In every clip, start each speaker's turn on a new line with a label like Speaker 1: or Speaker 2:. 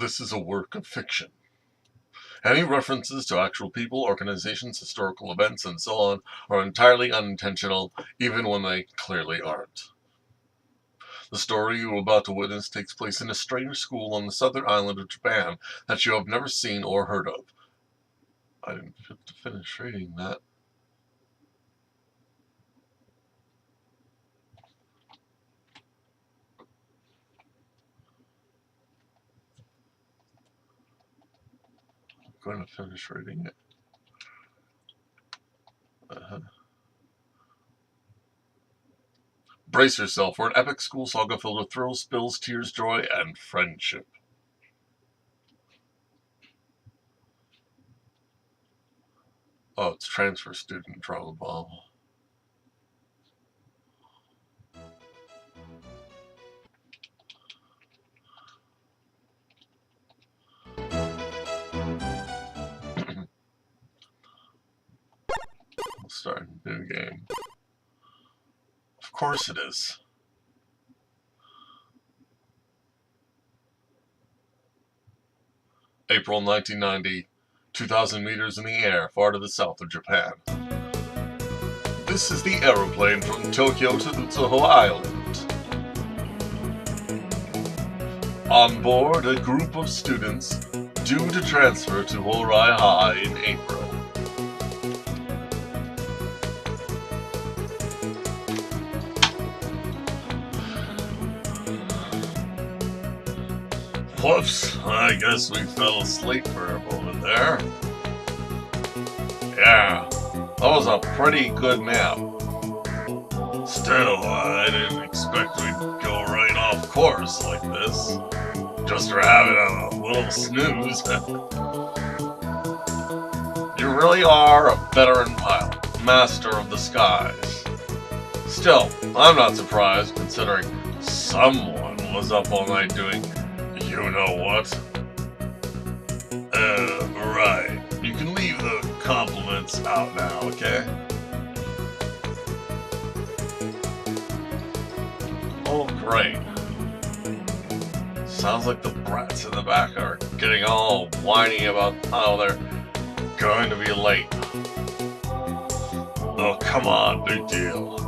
Speaker 1: This is a work of fiction. Any references to actual people, organizations, historical events, and so on are entirely unintentional, even when they clearly aren't. The story you are about to witness takes place in a strange school on the southern island of Japan that you have never seen or heard of. I didn't have to finish reading that. I'm going to finish reading it. Brace yourself for an epic school saga filled with thrills, spills, tears, joy, and friendship. Oh, it's transfer student drama bomb. Start a new game. Of course it is. April 1990, 2,000 meters in the air, far to the south of Japan. This is the aeroplane from Tokyo to the Hourai Island. On board, a group of students due to transfer to Hourai High in April. Whoops, I guess we fell asleep for a moment there. Yeah, that was a pretty good nap. Still, I didn't expect we'd go right off course like this. Just for having a little snooze. You really are a veteran pilot, master of the skies. Still, I'm not surprised considering someone was up all night doing you know what? Right. You can leave the compliments out now, okay? Oh, great. Sounds like the brats in the back are getting all whiny about how they're going to be late. Oh, come on, big deal.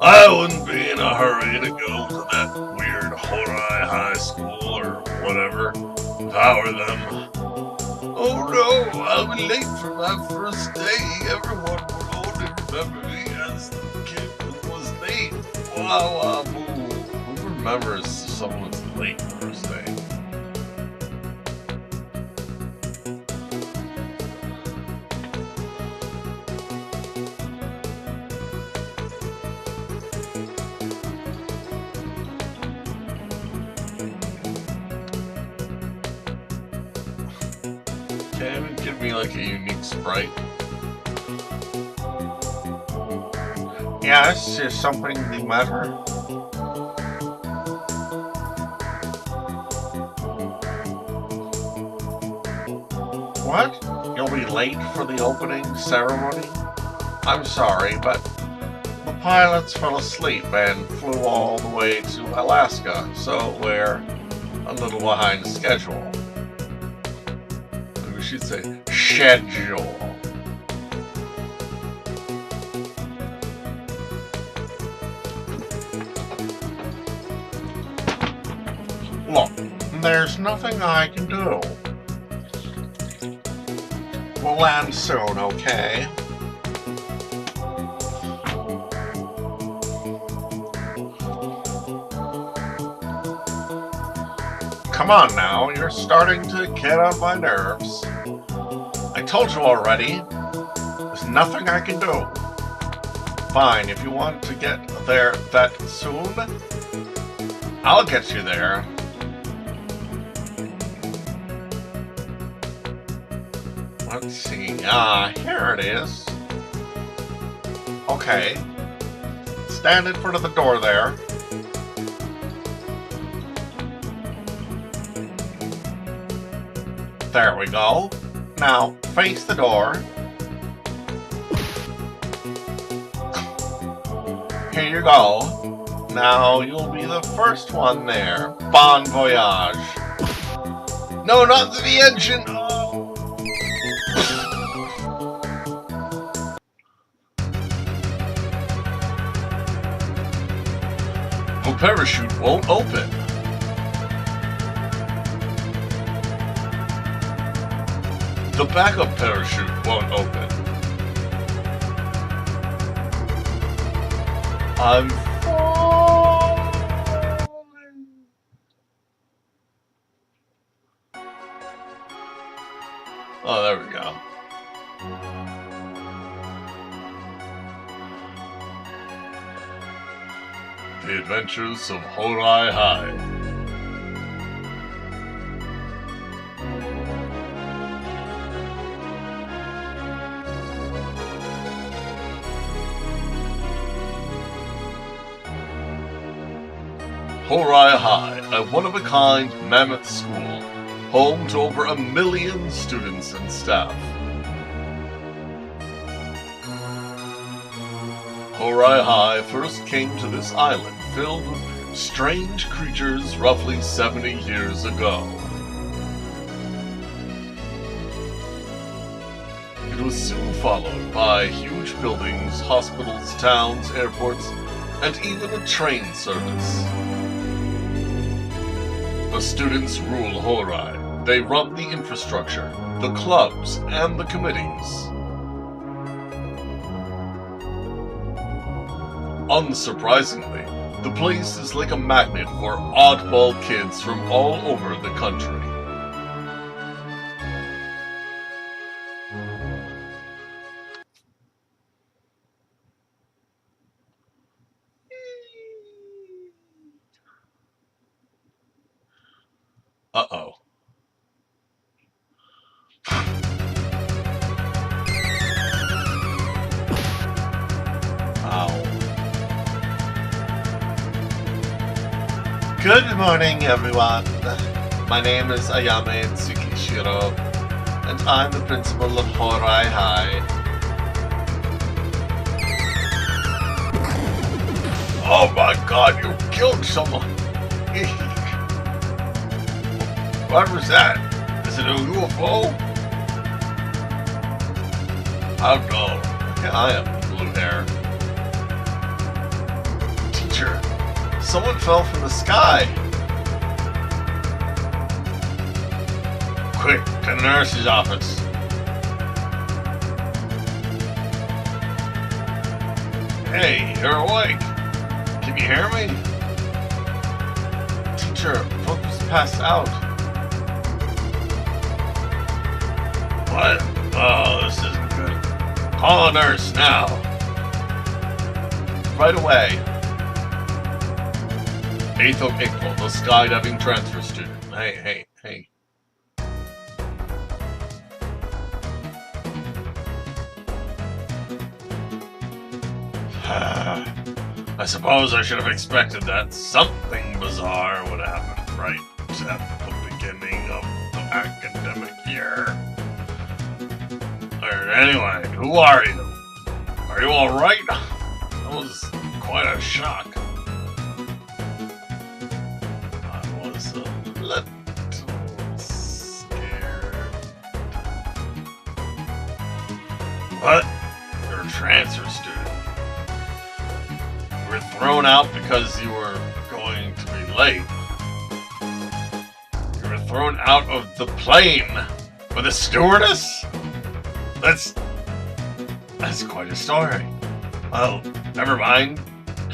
Speaker 1: I wouldn't be in a hurry to go to that weird Hourai High School or whatever, if I were them. Oh no, I'll be late for my first day. Everyone will only remember me as the kid who was late. Wow, wow, boo. Who remembers someone's late first day? Can it give me like a unique sprite? Yes, is something the matter? What? You'll be late for the opening ceremony? I'm sorry, but the pilots fell asleep and flew all the way to Alaska, so we're a little behind schedule. We should say schedule. Look, there's nothing I can do. We'll land soon, okay? Come on now, you're starting to get on my nerves. I told you already, there's nothing I can do. Fine, if you want to get there that soon, I'll get you there. Let's see, here it is. Okay, stand in front of the door there. There we go. Now, face the door. Here you go. Now, you'll be the first one there. Bon voyage. No, not the engine! Oh. The parachute won't open. The backup parachute won't open. I'm falling. Oh, there we go. The Adventures of Hourai High. Hourai High, a one-of-a-kind mammoth school, home to over 1 million students and staff. Hourai High first came to this island filled with strange creatures roughly 70 years ago. It was soon followed by huge buildings, hospitals, towns, airports, and even a train service. The students rule Hourai. They run the infrastructure, the clubs, and the committees. Unsurprisingly, the place is like a magnet for oddball kids from all over the country. Uh-oh. Ow. Good morning, everyone. My name is Ayame Tsukishiro, and I'm the principal of Hourai High. Oh my god, you killed someone! What was that? Is it a UFO? I don't know. I have blue hair. Teacher, someone fell from the sky. Quick, to the nurse's office. Hey, you're awake. Can you hear me? Teacher, Focus passed out. What? Oh, this isn't good. Call a nurse now. Right away. 8th of April, the skydiving transfer student. Hey. I suppose I should have expected that something bizarre would happen right at the beginning of the academic year. Anyway, who are you? Are you alright? That was quite a shock. I was a little scared. What? You're a transfer student. You were thrown out because you were going to be late. You were thrown out of the plane with a stewardess? That's quite a story. Well, never mind.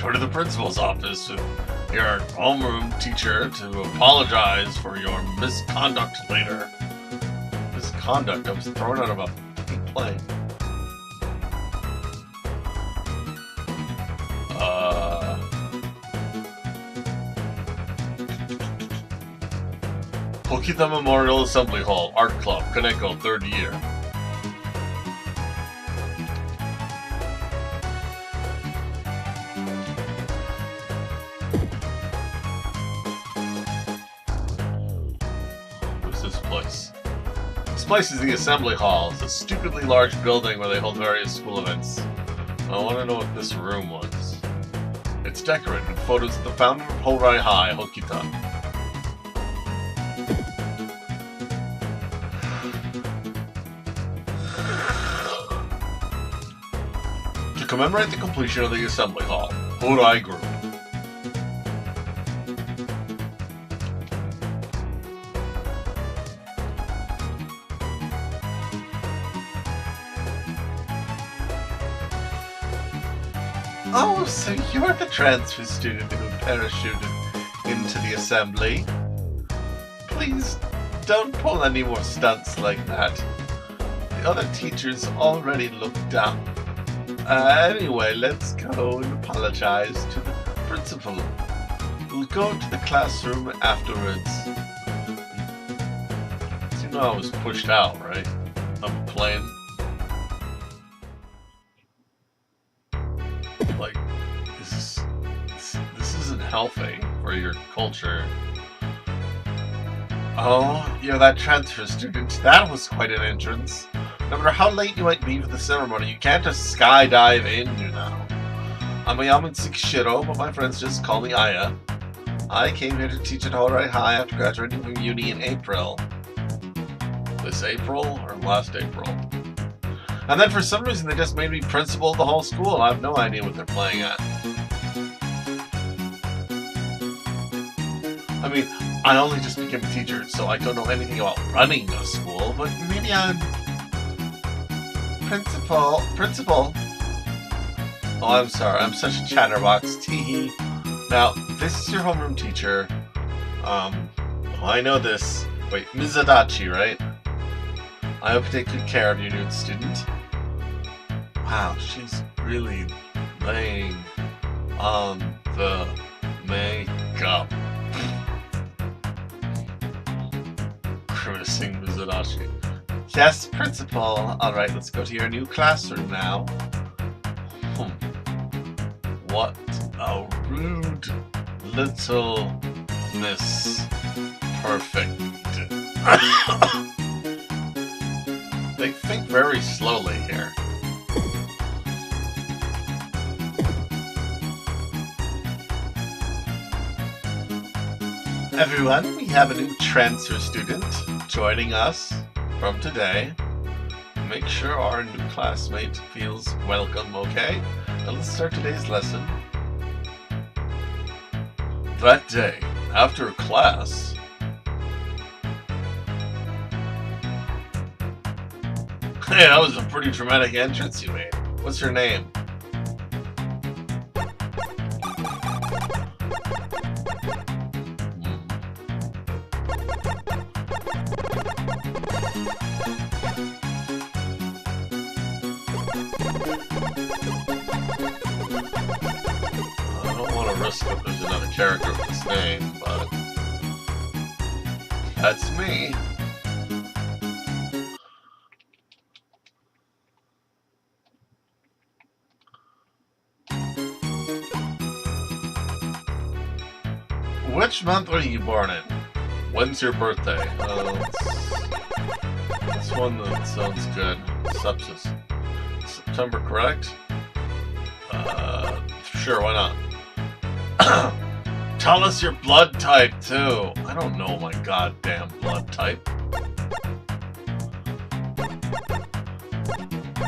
Speaker 1: Go to the principal's office with your homeroom teacher to apologize for your misconduct later. Misconduct? I was thrown out of a fucking plane. Hokita Memorial Assembly Hall, Art Club, Kaneko, 3rd year. This place is the Assembly Hall. It's a stupidly large building where they hold various school events. I want to know what this room was. It's decorated with photos of the founder of Hourai High, Hokita. to commemorate the completion of the assembly hall. Hourai Group. Oh, so you're the transfer student who parachuted into the assembly. Please don't pull any more stunts like that. The other teachers already looked down. Anyway, let's go and apologize to the principal. We'll go to the classroom afterwards. You know I was pushed out, right? I'm playing. Like, this isn't healthy for your culture. Oh, you're that transfer student. That was quite an entrance. No matter how late you might be for the ceremony, you can't just skydive in, you know. I'm a Yaman Shiro, but my friends just call me Aya. I came here to teach at Hourai High after graduating from uni in April. This April or last April? And then for some reason they just made me principal of the whole school. I have no idea what they're playing at. I mean, I only just became a teacher, so I don't know anything about running a school, but maybe I'm... Principal. Oh, I'm sorry, I'm such a chatterbox. Teehee. Now, this is your homeroom teacher. I know this. Wait, Ms. Adachi, right? I hope you take good care of your new student. Wow, she's really laying on the makeup. Grimacing Ms. Adachi. Yes, principal. Alright, let's go to your new classroom now. What a rude little Miss Perfect. They think very slowly here. Everyone, we have a new transfer student joining us from today. Make sure our new classmate feels welcome, okay? Now let's start today's lesson. That day, after class, hey, that was a pretty dramatic entrance you made. What's your name? That there's another character with this name, but that's me. Which month are you born in? When's your birthday? That's one that sounds good. Sepsis. September, correct? Sure, why not? Tell us your blood type, too. I don't know my goddamn blood type.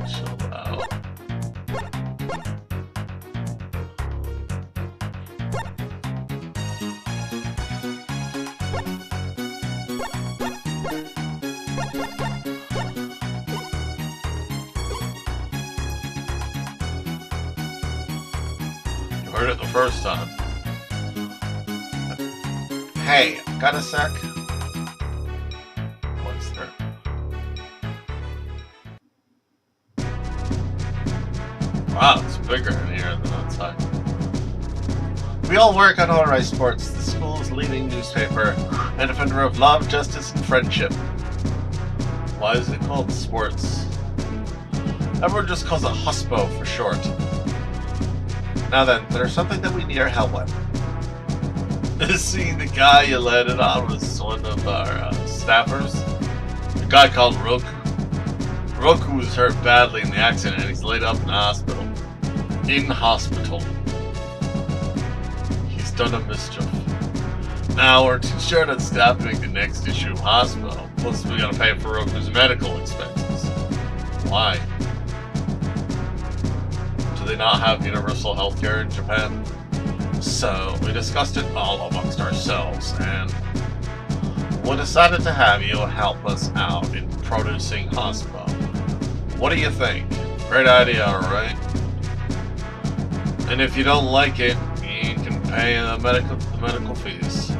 Speaker 1: Chill out. You heard it the first time. Hey, got a sec? What's there? Wow, it's bigger in here than outside. We all work on Hourai Sports, the school's leading newspaper, and defender of love, justice, and friendship. Why is it called sports? Everyone just calls it HUSPO for short. Now then, there's something that we need your help with. See, the guy you landed on was one of our staffers. A guy called Roku. Roku was hurt badly in the accident and he's laid up in the hospital. In hospital. He's done a mischief. Now we're too short on staff to make the next issue of hospital. Plus we gotta pay for Roku's medical expenses. Why? To they not have universal healthcare in Japan? So, we discussed it all amongst ourselves, and we decided to have you help us out in producing hospo. What do you think? Great idea, right? And if you don't like it, you can pay the medical fees.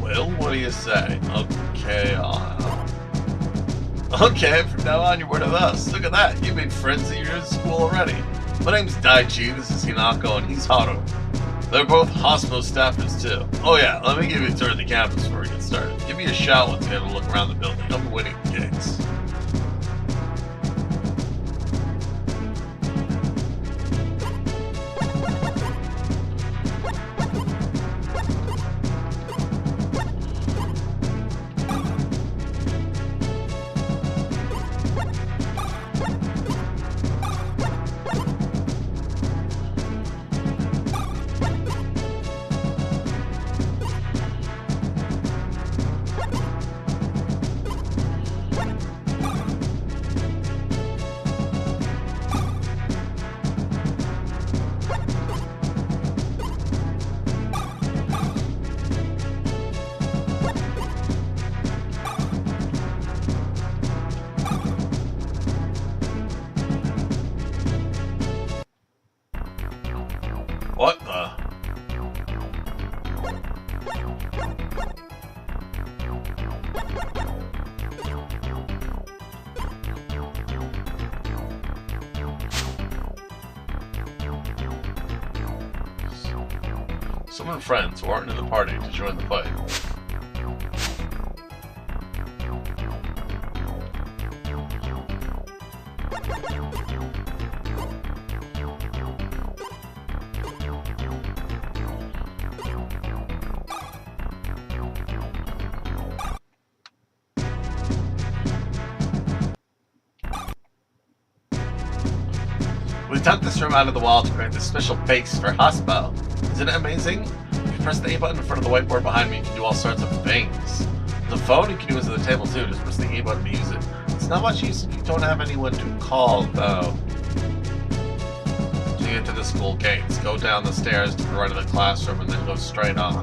Speaker 1: Well, what do you say? Okay, okay, from now on you're one of us. Look at that, you made friends at your school already. My name's Daichi, this is Hinako, and he's Haru. They're both hospo staffers too. Oh yeah, let me give you a tour of the campus before we get started. Give me a shout once you have a look around the building. I'm winning gigs. What the? Summon friends who aren't in the party to join the fight. We dug this room out of the wall to create this special base for hospo. Isn't it amazing? If you press the A button in front of the whiteboard behind me, you can do all sorts of things. The phone you can use at the table too, just press the A button to use it. It's not much use if you don't have anyone to call, though. To get to the school gates, go down the stairs to the right of the classroom and then go straight on.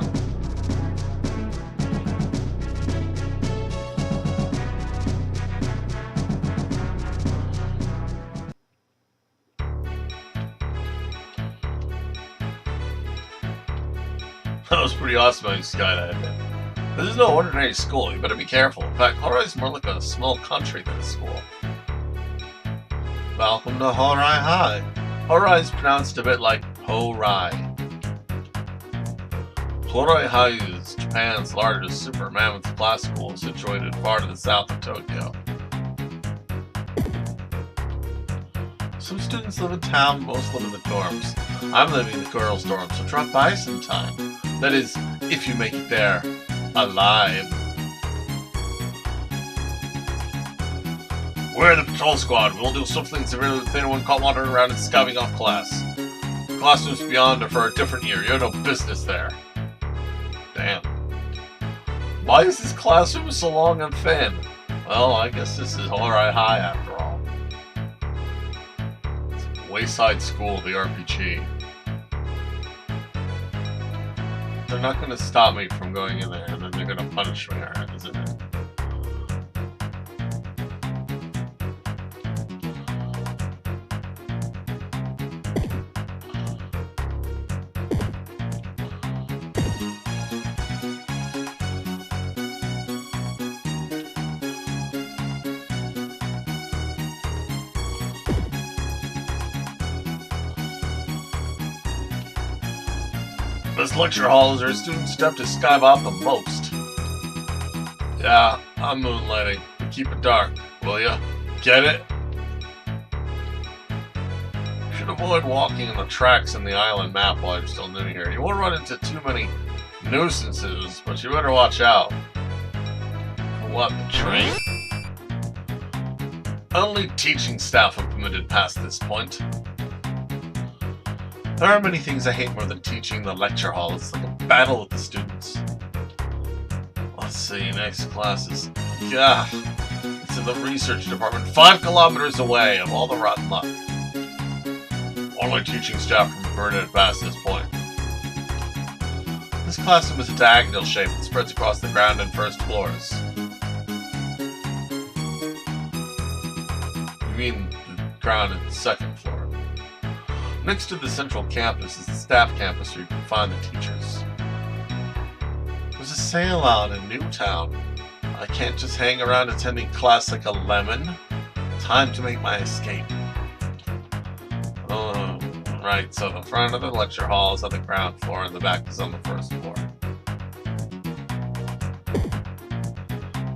Speaker 1: That was pretty awesome how you skydived it. This is no ordinary school, you better be careful. In fact, Hourai is more like a small country than a school. Welcome to Hourai High. Hourai is pronounced a bit like Hourai. Hourai High is Japan's largest super mammoth class school, situated far to the south of Tokyo. Some students live in town, most live in the dorms. I'm living in the girls' dorm, so drop by sometime. That is, if you make it there alive. We're the patrol squad. We'll do something severe with anyone caught wandering around and scouting off class. The classrooms beyond are for a different year. You have no business there. Damn. Why is this classroom so long and thin? Well, I guess this is Hourai High after all. Wayside School, the RPG. They're not going to stop me from going in there, and then they're going to punish me, alright, isn't it? This lecture hall is where students step to skybob the most. Yeah, I'm moonlighting. But keep it dark, will ya? Get it? You should avoid walking in the tracks in the island map while you're still new here. You won't run into too many nuisances, but you better watch out. What, the train? Only teaching staff are permitted past this point. There are many things I hate more than teaching the lecture hall. It's like a battle with the students. Let's see, next class is... Yeah, it's to the research department 5 kilometers away of all the rotten luck. Only teaching staff can burn it past this point. This classroom is a diagonal shape that spreads across the ground and first floors. You mean the ground and second floor? Next to the central campus is the staff campus where you can find the teachers. There's a sale out in Newtown. I can't just hang around attending class like a lemon. Time to make my escape. Right, so the front of the lecture hall is on the ground floor and the back is on the first floor.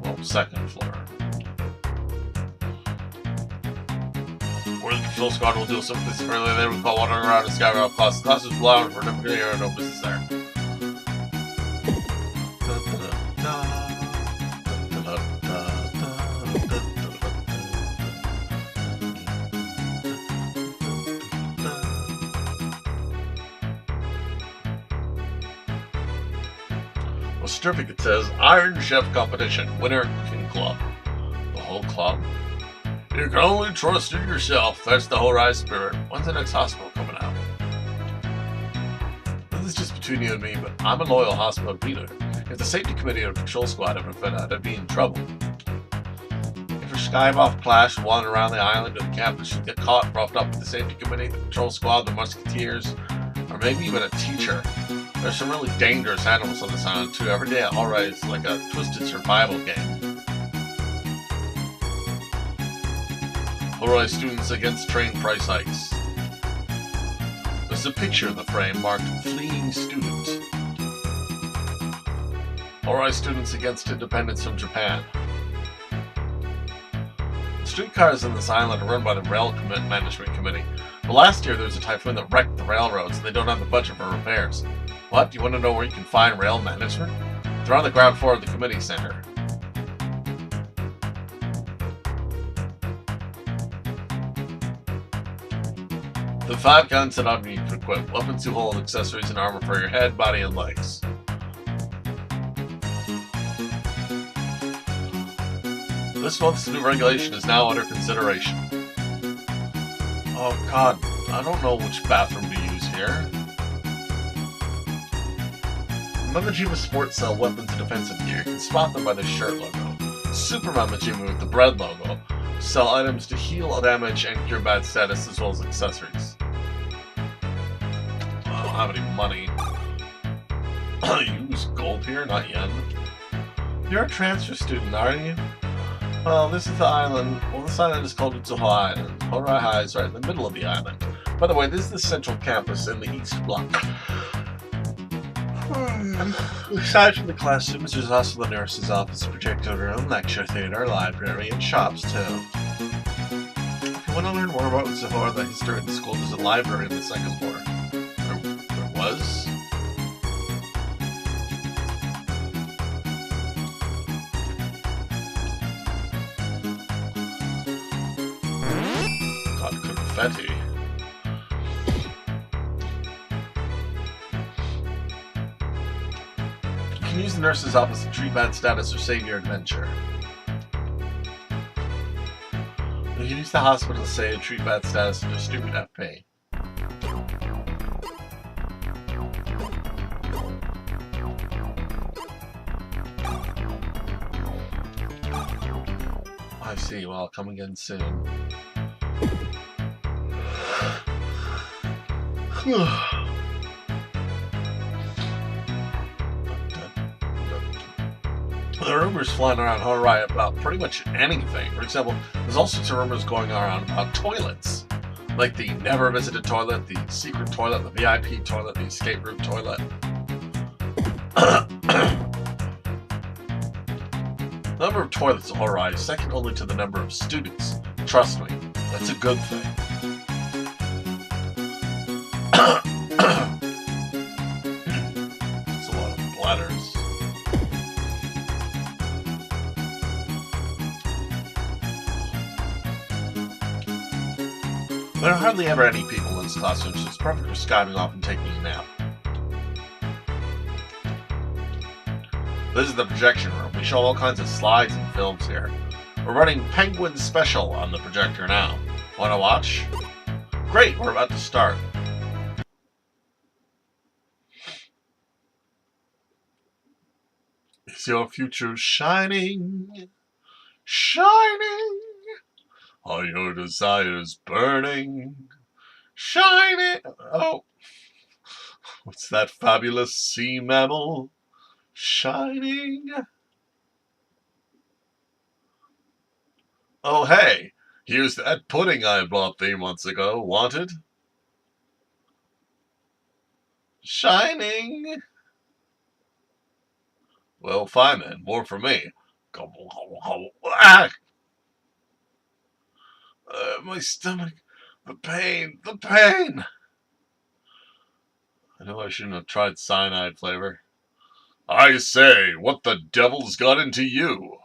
Speaker 1: Well, second floor. Where the patrol squad will do something this early, they will call wandering around the sky around class. The class is loud for nobody here and no business there. A certificate says Iron Chef Competition, winner King Club. The whole club? You can only trust in yourself. That's the Hourai spirit. When's the next hospital coming out? This is just between you and me, but I'm a loyal hospital leader. If the safety committee or patrol squad ever found out, I'd be in trouble. If your Skyboff class wandering around the island or the campus should get caught, roughed up with the safety committee, the patrol squad, the musketeers, or maybe even a teacher. There's some really dangerous animals on this island too. Every day at Hourai is like a twisted survival game. Hourai students against train price hikes. There's a picture in the frame marked fleeing student. Hourai students against independence from Japan. The streetcars on this island are run by the Rail Management Committee. But last year there was a typhoon that wrecked the railroads and they don't have the budget for repairs. What? Do you want to know where you can find rail management? They're on the ground floor of the committee center. The 5 guns that I'm used to equip. Weapons to hold, accessories and armor for your head, body, and legs. This month's new regulation is now under consideration. Oh god, I don't know which bathroom to use here. Mamajima Sports sell weapons and defensive gear. You can spot them by the shirt logo. Super Mamajima with the bread logo sell items to heal damage and cure bad status as well as accessories. I don't have any money. You use gold here, not yen. You're a transfer student, aren't you? Well, this is the island. Well, this island is called Hourai Island. Hourai High is right in the middle of the island. By the way, this is the central campus in the east block. Aside from the classrooms, there's also the nurse's office, projector room, lecture theater, library, and shops too. If you want to learn more about Hourai, the history of the school, there's a library on the second floor. There was. Got confetti. You can use the nurse's office to treat bad status or save your adventure. You can use the hospital to save, treat bad status, and distribute FP. I see. Well, I'll come again soon. There are rumors flying around Hourai about pretty much anything. For example, there's all sorts of rumors going around about toilets. Like the never visited toilet, the secret toilet, the VIP toilet, the escape room toilet. The number of toilets in Hourai is second only to the number of students. Trust me, that's a good thing. It's a lot of bladders. There are hardly ever any people in this classroom, so it's perfect for skiving off and taking a nap. This is the projection room. We show all kinds of slides and films here. We're running Penguin Special on the projector now. Wanna watch? Great, we're about to start. Is your future shining? Shining? Are your desires burning? Shining? Oh, what's that fabulous sea mammal? Shining? Oh, hey, here's that pudding I bought 3 months ago. Wanted? Shining? Well, fine then. More for me. Gobble, gobble, gobble. Ah! My stomach. The pain. The pain. I know I shouldn't have tried cyanide flavor. I say, what the devil's got into you?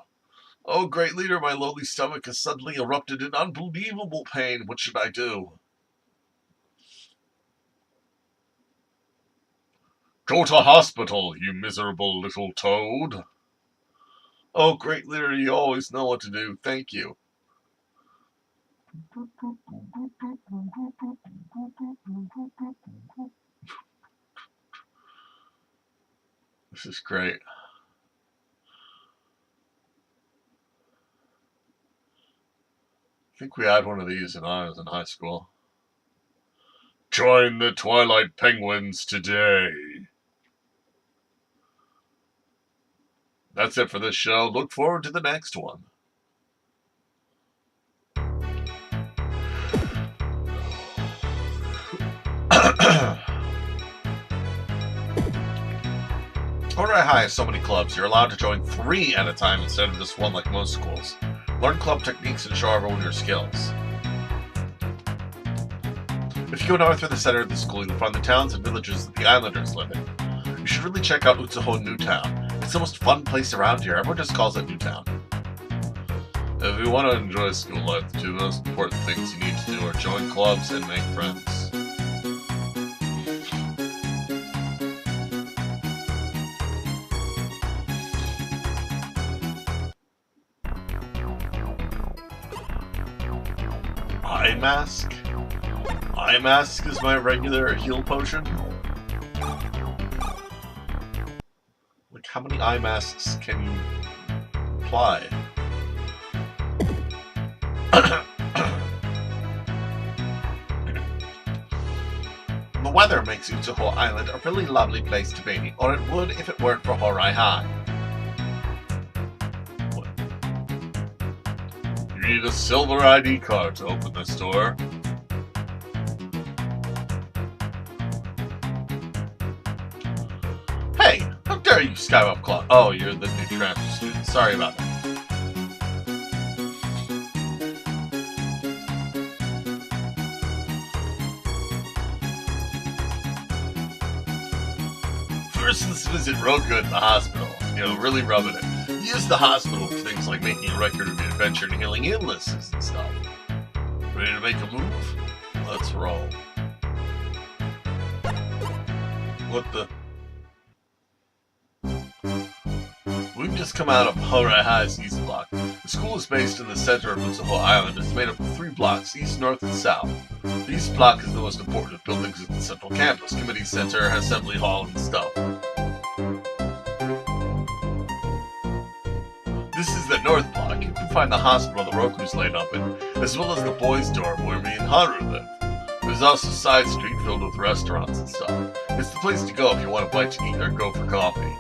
Speaker 1: Oh, great leader, my lowly stomach has suddenly erupted in unbelievable pain. What should I do? Go to hospital, you miserable little toad. Oh, great leader, you always know what to do. Thank you. This is great. I think we had one of these when I was in high school. Join the Twilight Penguins today. That's it for this show. Look forward to the next one. Hourai High has so many clubs. You're allowed to join 3 at a time instead of just 1 like most schools. Learn club techniques and show everyone your skills. If you go north through the center of the school, you'll find the towns and villages that the islanders live in. You should really check out Utsuho Newtown. It's the most fun place around here. Everyone just calls it Newtown. If you want to enjoy school life, the 2 most important things you need to do are join clubs and make friends. Eye mask? Eye mask is my regular heal potion? Like, how many eye masks can you apply? The weather makes Utsuho Island a really lovely place to be, or it would if it weren't for Hourai High. You need a silver ID card to open this door. Hey, how dare you, Skywalk Claw? Oh, you're the new transfer student. Sorry about that. First, let's visit Roku in the hospital. You know, really rubbing it. Use the hospital for things like making a record of your adventure and healing illnesses and stuff. Ready to make a move? Let's roll. What the? We've just come out of Hourai High's East Block. The school is based in the center of Utsuho Island. It's made up of 3 blocks, east, north, and south. The East Block is the most important of buildings at the central campus, committee center, assembly hall, and stuff. This is the North Block. You can find the hospital the Roku's laid up in, as well as the boys' dorm where me and Haru live. There's also a side street filled with restaurants and stuff. It's the place to go if you want a bite to eat or go for coffee.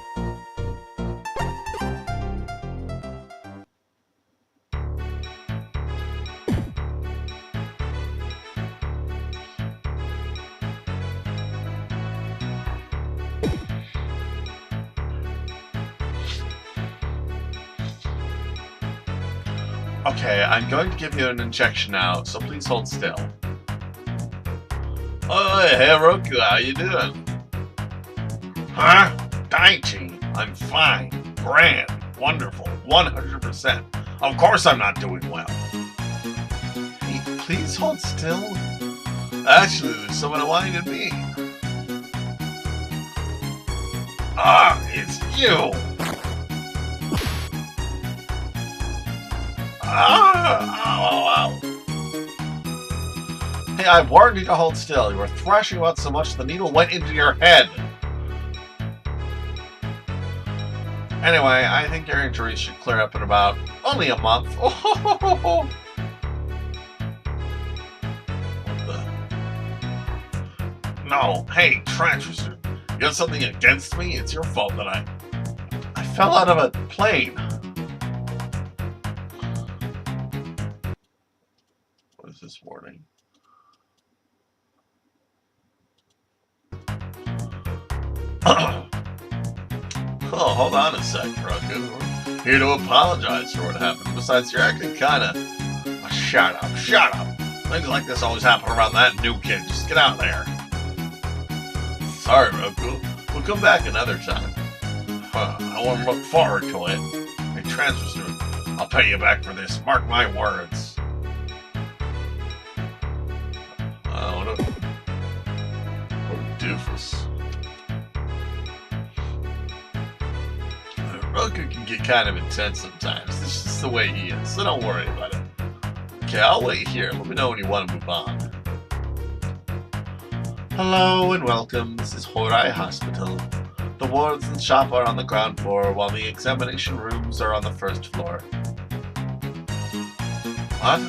Speaker 1: Okay, I'm going to give you an injection now, so please hold still. Oh, hey, Roku, how you doing? Huh? Daichi, I'm fine. Grand. Wonderful. 100%. Of course I'm not doing well. Hey, please hold still. Actually, there's someone whining me. Ah, it's you! Ah! Ow, ow, ow. Hey, I warned you to hold still. You were thrashing about so much the needle went into your head. Anyway, I think your injuries should clear up in about only a month. What the? No, hey, Transfer, you have something against me? It's your fault that I fell out of a plane. What is this warning? Oh, hold on a sec, Roku. We're here to apologize for what happened. Besides, you're acting kinda... Oh, shut up, shut up! Things like this always happen around that new kid. Just get out there. Sorry, Roku. We'll come back another time. I won't look forward to it. Hey, Transfer student, I'll pay you back for this. Mark my words. What a doofus. Roku can get kind of intense sometimes. This is just the way he is, so don't worry about it. Okay, I'll wait here. Let me know when you want to move on. Hello and welcome. This is Hourai Hospital. The wards and shop are on the ground floor, while the examination rooms are on the first floor. What?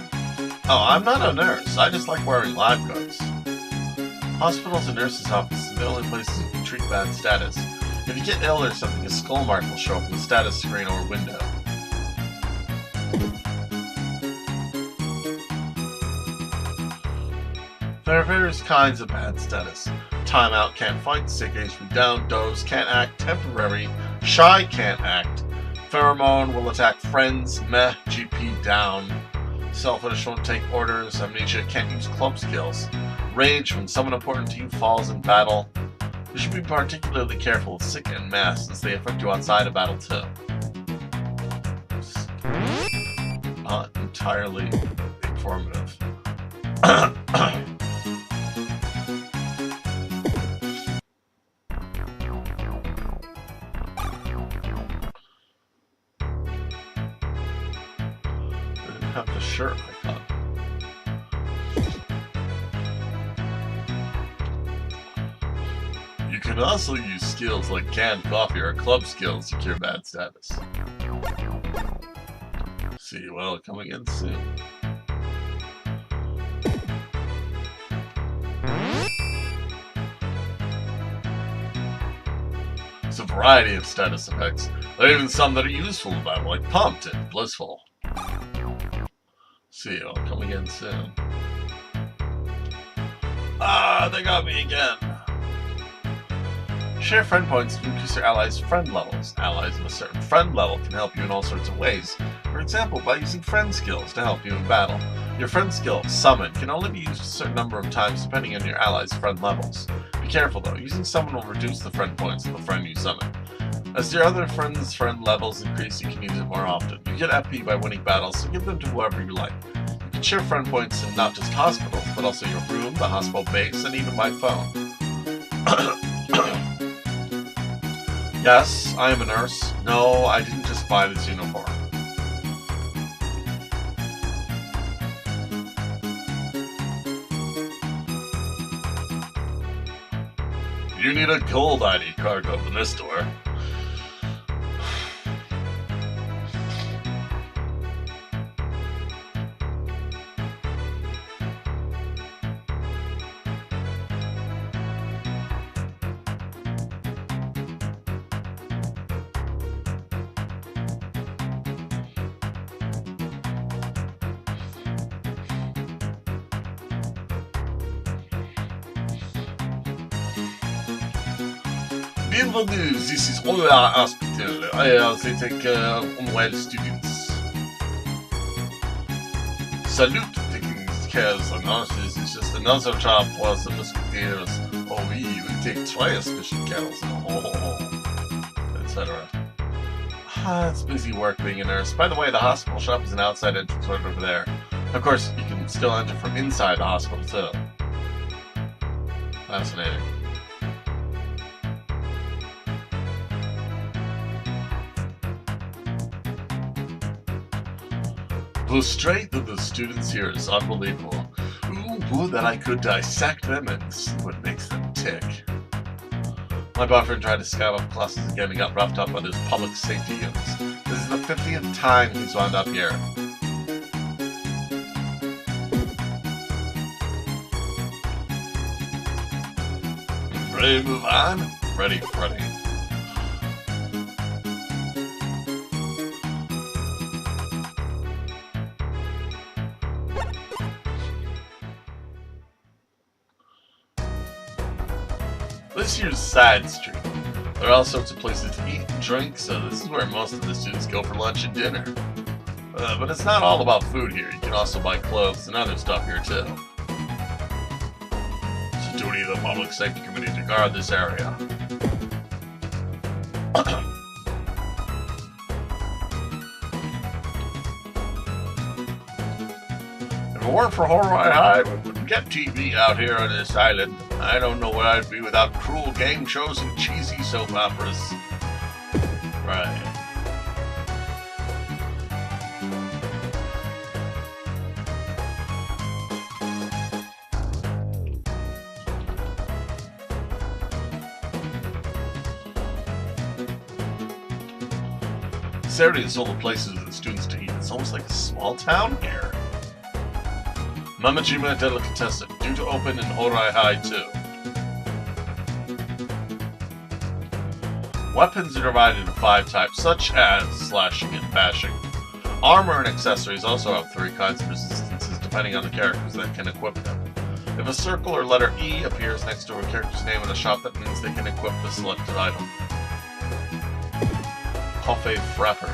Speaker 1: Oh, I'm not a nurse. I just like wearing lab coats. Hospitals and nurses' offices are the only places you can treat bad status. If you get ill or something, a skull mark will show up on the status screen or window. There are various kinds of bad status. Timeout, can't fight, sick, HP down, doze, can't act, temporary, shy, can't act. Pheromone will attack friends, meh, GP down. Selfish, won't take orders, amnesia, can't use club skills. Rage, when someone important to you falls in battle. You should be particularly careful with sick and mass, since they affect you outside of battle too. Not entirely informative. Have the shirt I got. You can also use skills like canned coffee or club skills to cure bad status. See you all coming in soon. There's a variety of status effects. There are even some that are useful in battle, like pumped and blissful. See you all coming in soon. Ah, they got me again. Share friend points to increase your allies' friend levels. Allies in a certain friend level can help you in all sorts of ways. For example, by using friend skills to help you in battle. Your friend skill, Summon, can only be used a certain number of times depending on your allies' friend levels. Be careful though, using Summon will reduce the friend points of the friend you summon. As your other friends' friend levels increase, you can use it more often. You get FP by winning battles, so give them to whoever you like. You can share friend points in not just hospitals, but also your room, the hospital base, and even by phone. Yes, I am a nurse. No, I didn't just buy this uniform. You need a gold ID card to open this door. Bienvenue, this is Hourai Hospital. They take care of unwell students. Salute, taking care of the nurses is just another job for the musketeers. Oh, we take trial special cares, etc. It's busy work being a nurse. By the way, the hospital shop is an outside entrance right over there. Of course, you can still enter from inside the hospital too. Fascinating. The strength of the students here is unbelievable. Ooh, would that I could dissect them and see what makes them tick. My boyfriend tried to scam up classes again and got roughed up on his public safety units. This is the 50th time he's wound up here. Ready to move on? Ready, Freddy. This here's Side Street. There are all sorts of places to eat and drink, so this is where most of the students go for lunch and dinner. But it's not all about food here. You can also buy clothes and other stuff here too. It's the duty of the Public Safety Committee to guard this area. If it weren't for Hourai High, we wouldn't get TV out here on this island. I don't know where I'd be without cruel game shows and cheesy soap operas. Right. This area is full of places for the students to eat. It's almost like a small town here. Mamajima Delicatessen, due to open in Hourai High too. Weapons are divided into 5 types, such as slashing and bashing. Armor and accessories also have 3 kinds of resistances depending on the characters that can equip them. If a circle or letter E appears next to a character's name in a shop, that means they can equip the selected item. Coffee frappers.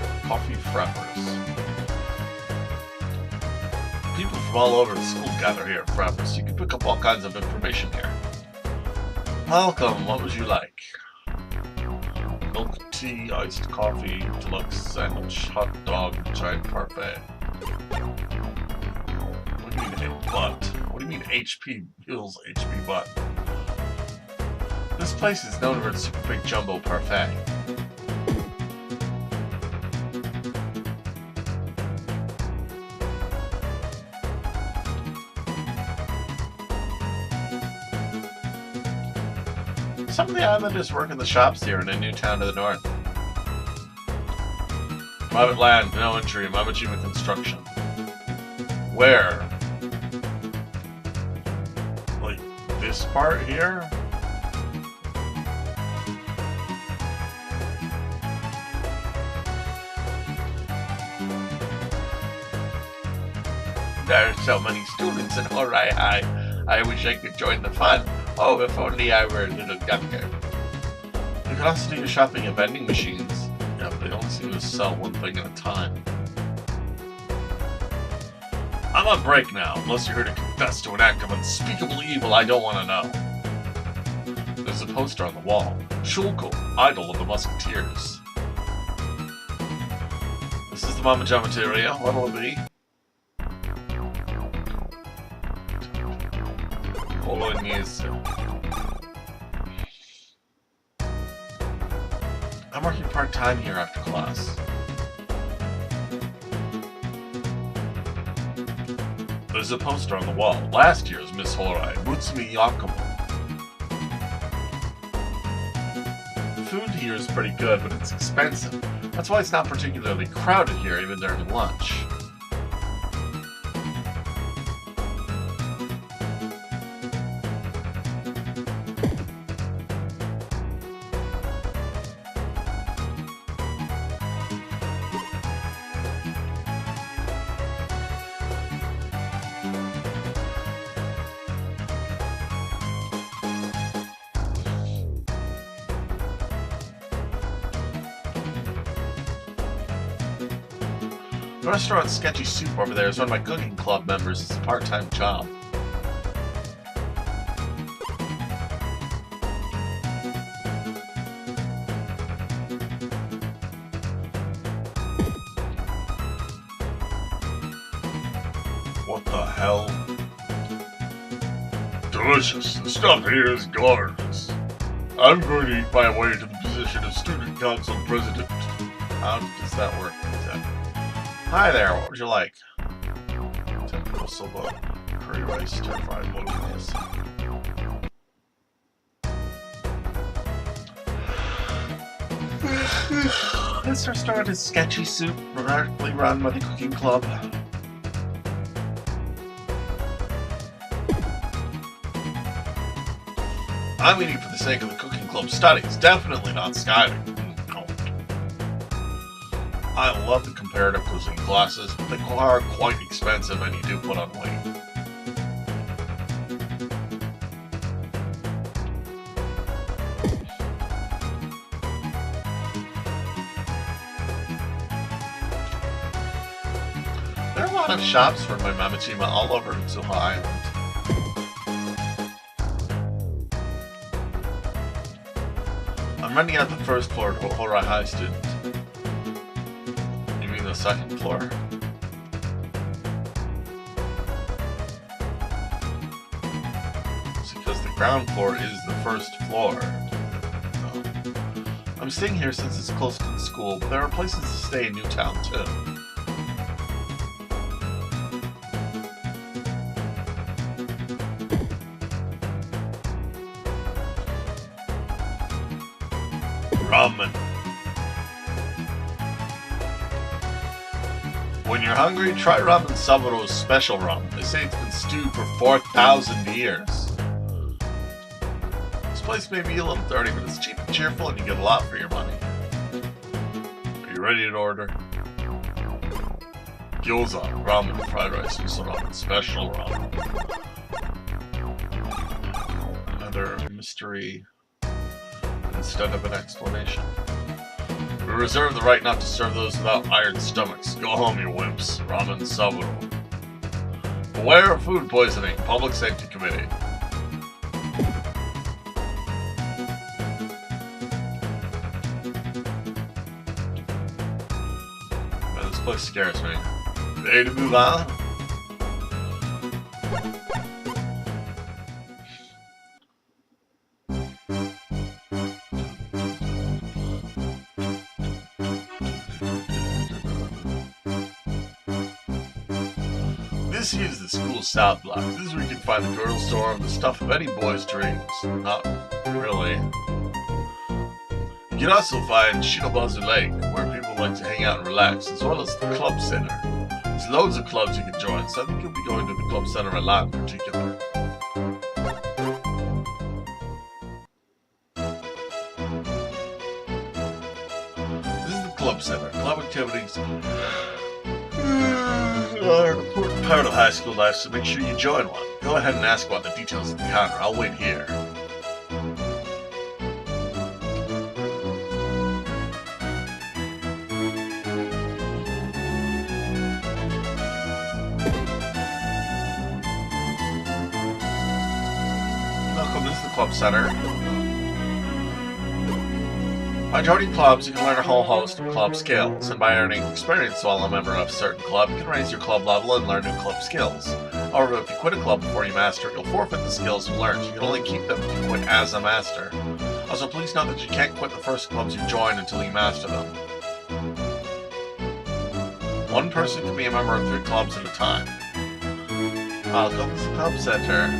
Speaker 1: People from all over the school gather here at Frappers. You can pick up all kinds of information here. Welcome, what would you like? Milk tea, iced coffee, deluxe sandwich, hot dog, giant parfait. What do you mean butt? What do you mean HP Bill's HP butt? This place is known for its super big jumbo parfait. Some of the islanders work in the shops here in a new town to the north. Private land, no entry, Mamajima construction. Where? Like this part here? There are so many students in Hourai High. I wish I could join the fun. Oh, if only I were a little younger. You can also do your shopping at vending machines. Yeah, but they only seem to sell one thing at a time. I'm on break now, unless you're here to confess to an act of unspeakable evil I don't want to know. There's a poster on the wall. Shulko, idol of the Musketeers. This is the Mamajima material. What'll it be? I'm working part-time here after class. There's a poster on the wall. Last year's Miss Hourai, Mutsumi Yakumo. Food here is pretty good, but it's expensive. That's why it's not particularly crowded here even during lunch. The restaurant Sketchy Soup over there is one of my cooking club members. It's a part-time job. What the hell? Delicious. The stuff here is gorgeous. I'm going to eat my way to the position of student council president. How does that work exactly? Hi there, what would you like? miso soba, curry rice, stir-fried bolognese. Let's start a sketchy soup, radically run by the cooking club. I'm eating for the sake of the cooking club studies, definitely not skiving. I love the comparative cuisine classes, but they are quite expensive and you do put on weight. There are a lot of shops for my Mamachima all over Hourai Island. I'm running out the first floor to Hourai High student. You mean the second floor? It's because the ground floor is the first floor. I'm staying here since it's close to the school, but there are places to stay in Newtown too. Ramen. When you're hungry, try Ramen Saburo's special ramen. They say it's been stewed for 4,000 years. This place may be a little dirty, but it's cheap and cheerful and you get a lot for your money. Are you ready to order? Gyoza, ramen, fried rice, miso ramen, special ramen. Another mystery instead of an explanation. We reserve the right not to serve those without iron stomachs. Go home, you wimps. Ramen Saburo. Beware of food poisoning. Public Safety Committee. Man, this place scares me. Ready to move on? This here is the school south block. This is where you can find the girdle store and the stuff of any boy's dreams. Not really. You can also find Shinobazu Lake, where people like to hang out and relax, as well as the club center. There's loads of clubs you can join, so I think you'll be going to the club center a lot in particular. This is the club center. Club activities are an important part of high school life, so make sure you join one. Go ahead and ask about the details at the counter. I'll wait here. Welcome, this is the club center. By joining clubs, you can learn a whole host of club skills, and by earning experience while a member of a certain club, you can raise your club level and learn new club skills. However, if you quit a club before you master it, you'll forfeit the skills you learned. You can only keep them if you quit as a master. Also, please note that you can't quit the first clubs you join until you master them. One person can be a member of 3 clubs at a time. Welcome to the club center.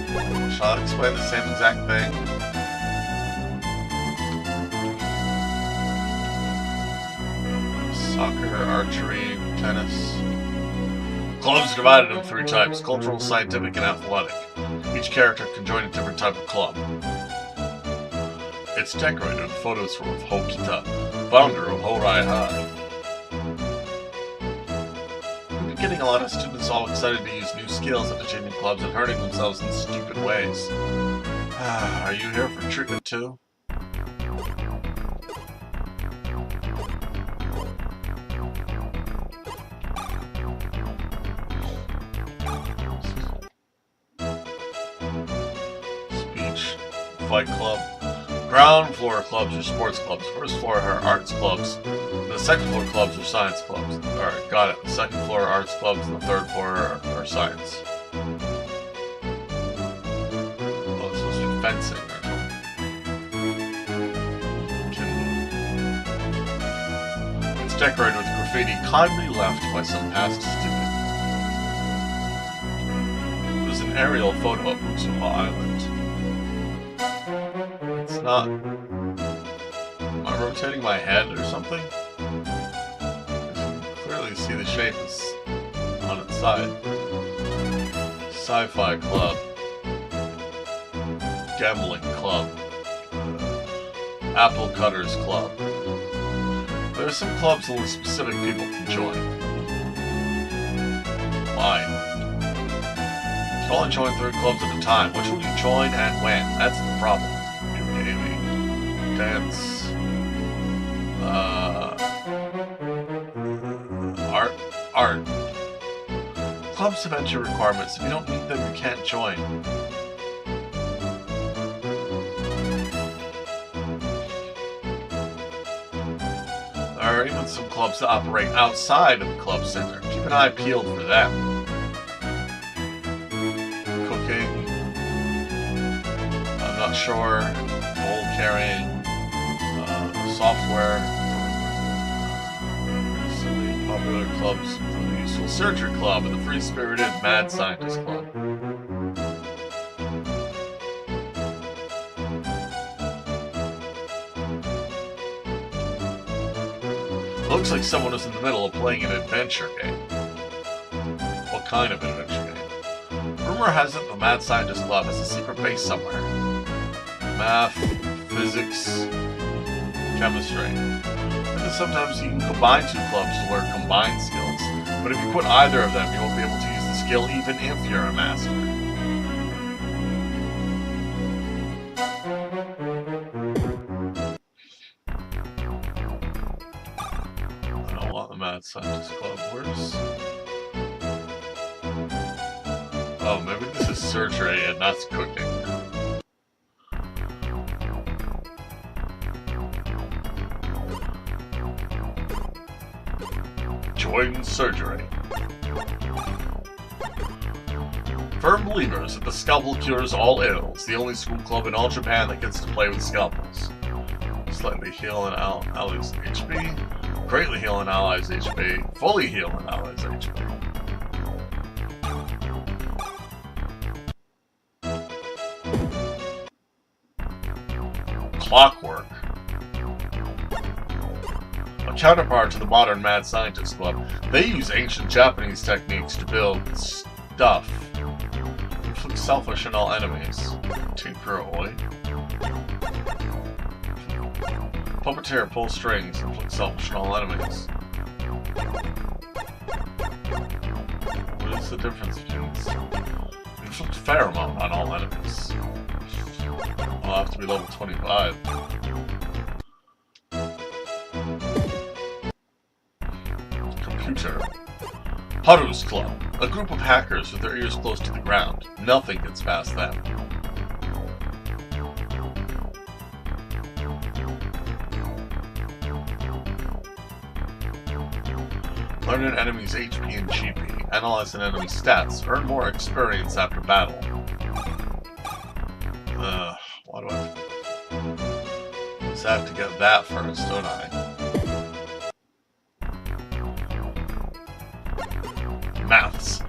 Speaker 1: Shall I explain the same exact thing? Soccer, archery, tennis. Clubs are divided into 3 types: cultural, scientific, and athletic. Each character can join a different type of club. It's decorated with photos from Hokita, founder of Hourai High. We've been getting a lot of students all excited to use new skills at the changing clubs and hurting themselves in stupid ways. Are you here for treatment too? Fight club. Ground floor clubs are sports clubs. First floor are arts clubs. The second floor clubs are science clubs. Alright, got it. The second floor are arts clubs, and the third floor are science. Oh, it's supposed to be fencing or something. It's decorated with graffiti kindly left by some past student. aerial photo of Hourai Island. It's not... Am I rotating my head or something? You can clearly see the shape is on its side. Sci-Fi Club. Gambling Club. Apple Cutters Club. There are some clubs only specific people can join. Why? You can only join 3 clubs at a time. Which will you join and when? That's the problem. New gaming. Dance. Art. Clubs have entry requirements. If you don't meet them, you can't join. There are even some clubs that operate outside of the club center. Keep an eye peeled for them. Cooking. I'm not sure. Bowl carrying. Software. Recently popular clubs include the Useful Searcher Club and the Free-Spirited Mad Scientist Club. Looks like someone is in the middle of playing an adventure game. What kind of adventure game? Rumor has it the Mad Scientist Club has a secret base somewhere. Math, physics, chemistry. And sometimes you can combine 2 clubs to learn combined skills, but if you quit either of them, you won't be able to use the skill even if you're a master. Mad Scientist Club. Where's... Oh, maybe this is surgery and that's cooking. Join surgery. Firm believers that the scalpel cures all ills. The only school club in all Japan that gets to play with scalpels. Slightly heal an ally's HP. Greatly heal an ally's HP. Fully heal an ally's HP. Clockwork. A counterpart to the modern Mad Scientist Club, they use ancient Japanese techniques to build stuff. Inflict selfish on all enemies. Tinker Oi. Puppeteer pull strings, inflict selfish on all enemies. What is the difference between these? Inflict pheromone on all enemies. I'll have to be level 25. Computer. Haru's Club. A group of hackers with their ears close to the ground. Nothing gets past them. Learn an enemy's HP and GP. Analyze an enemy's stats. Earn more experience after battle. Why do I... just have to get that first, don't I? Maths.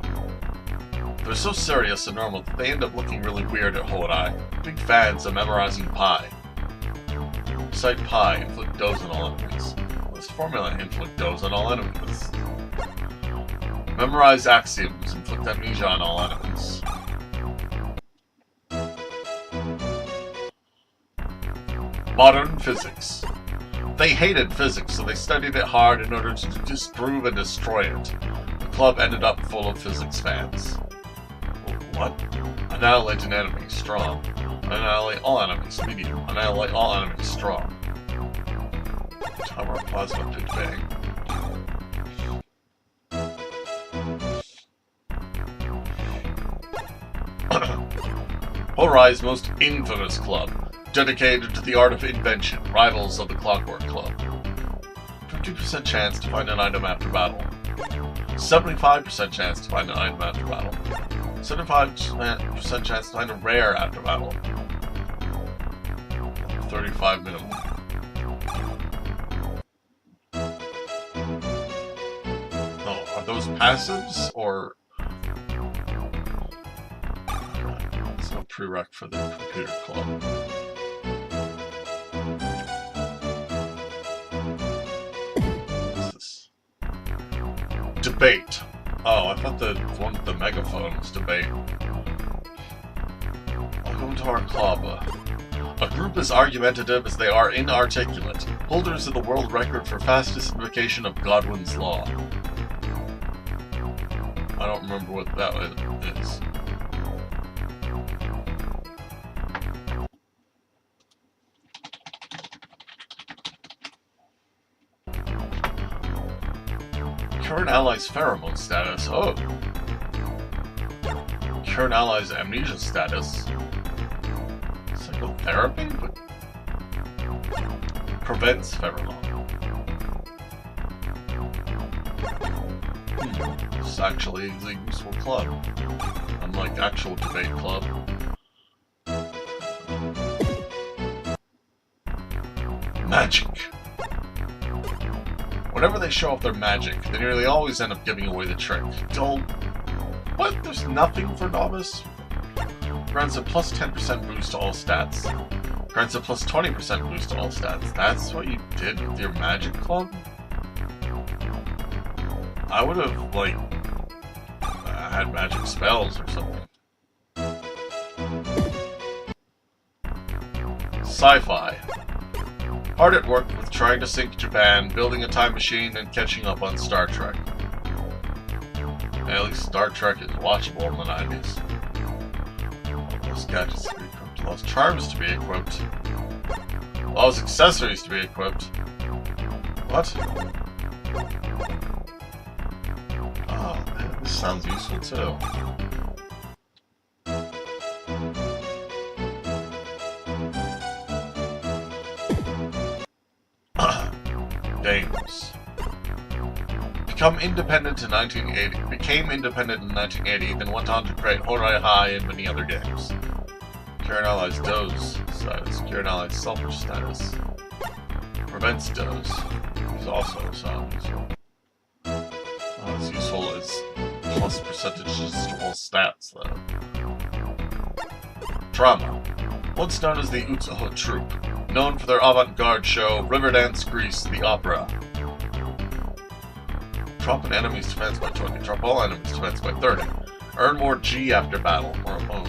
Speaker 1: They're so serious and normal that they end up looking really weird at Hourai. Big fans of memorizing pi. Recite pi, inflict dose on all enemies. List formula, inflict dose on all enemies. Memorize axioms, inflict amnesia on all enemies. Modern physics. They hated physics, so they studied it hard in order to disprove and destroy it. The club ended up full of physics fans. What? Annihilate an enemy, strong. Annihilate all enemies, medium. Annihilate all enemies, strong. Tower of Plasma Big Bang. Hourai's most infamous club, dedicated to the art of invention, rivals of the Clockwork Club. 50% chance to find an item after battle. 75% chance to find an item after battle. 75% chance to find a rare after battle. 35 minimum. Oh, are those passives, or... prereq for the computer club. What's this? Debate. Oh, I thought the one with the megaphone was debate. Welcome to our club. A group as argumentative as they are inarticulate. Holders of the world record for fastest invocation of Godwin's Law. I don't remember what that is. Current allies' pheromone status. Oh. Current allies' amnesia status. Psychotherapy? But prevents pheromone. This actually is a useful club. Unlike actual debate club. Magic. Whenever they show off their magic, they nearly always end up giving away the trick. Don't... What? There's nothing for novice? Grants a plus 10% boost to all stats. Grants a plus 20% boost to all stats. That's what you did with your magic club? I would have, like, had magic spells or something. Sci-fi. Hard at work with trying to sink Japan, building a time machine, and catching up on Star Trek. At least Star Trek is watchable in the 90s. Lost gadgets to be equipped. Lost charms to be equipped. Lost accessories to be equipped. What? Oh, man, this sounds useful too. Games. Became independent in 1980, then went on to create Hourai High and many other games. Current allies doze status. Current allies selfish status. Prevents doze. He's also sound useful. Not as useful as plus percentages to all stats though. Drama. Once known as the Utsuho Troupe, known for their avant-garde show Riverdance Grease, the opera. Drop an enemy's defense by 20. Drop all enemies' defense by 30. Earn more G after battle. Or, oh,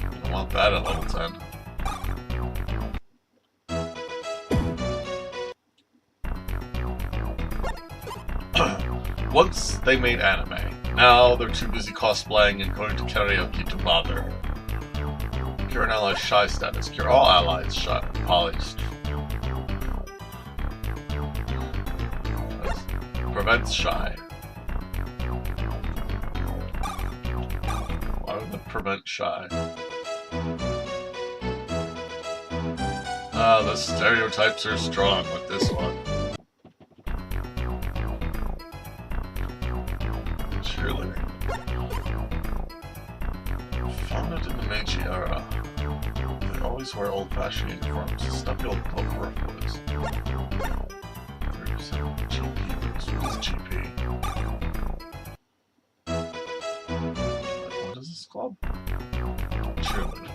Speaker 1: you don't want that at level 10. Once they made anime. Now they're too busy cosplaying and going to karaoke to bother. Cure an ally's shy status. Cure all allies shy. Polished. Prevents shy. Why would it prevent shy? Ah, the stereotypes are strong with this one. Cheerleading. Founded in the Meiji era. They always wear old-fashioned uniforms. Stuffy old club for boys. 30% GP boost. What is GP? What is this club? Cheerleading.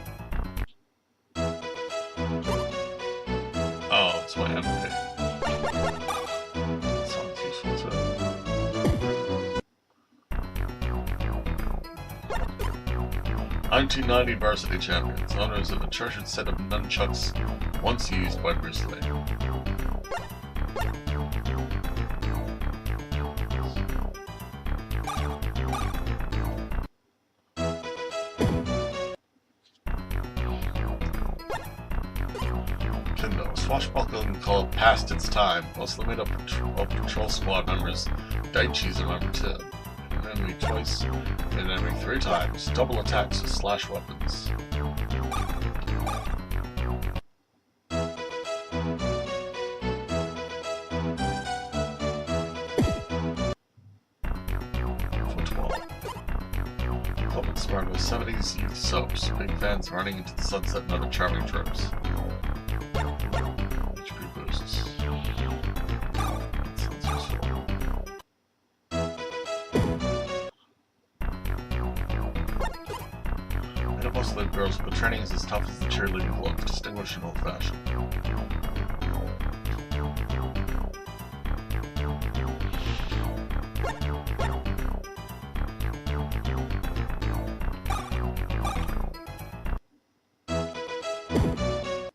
Speaker 1: Oh, it's my MP. That sounds useful too. 1990 varsity champions, owners of a treasured set of nunchucks once used by Bruce Lee. Kendo, a swashbuckling club past its time, mostly made up of patrol squad members. Daichi's a member too. An enemy twice, an enemy 3 times. Double attacks with slash weapons. Football. Club inspired by 70s youth soaps. Big fans running into the sunset and other charming tropes. HP boosts. Sounds useful. closely with girls, but the training is as tough as the cheerleading looks, distinguished and old-fashioned.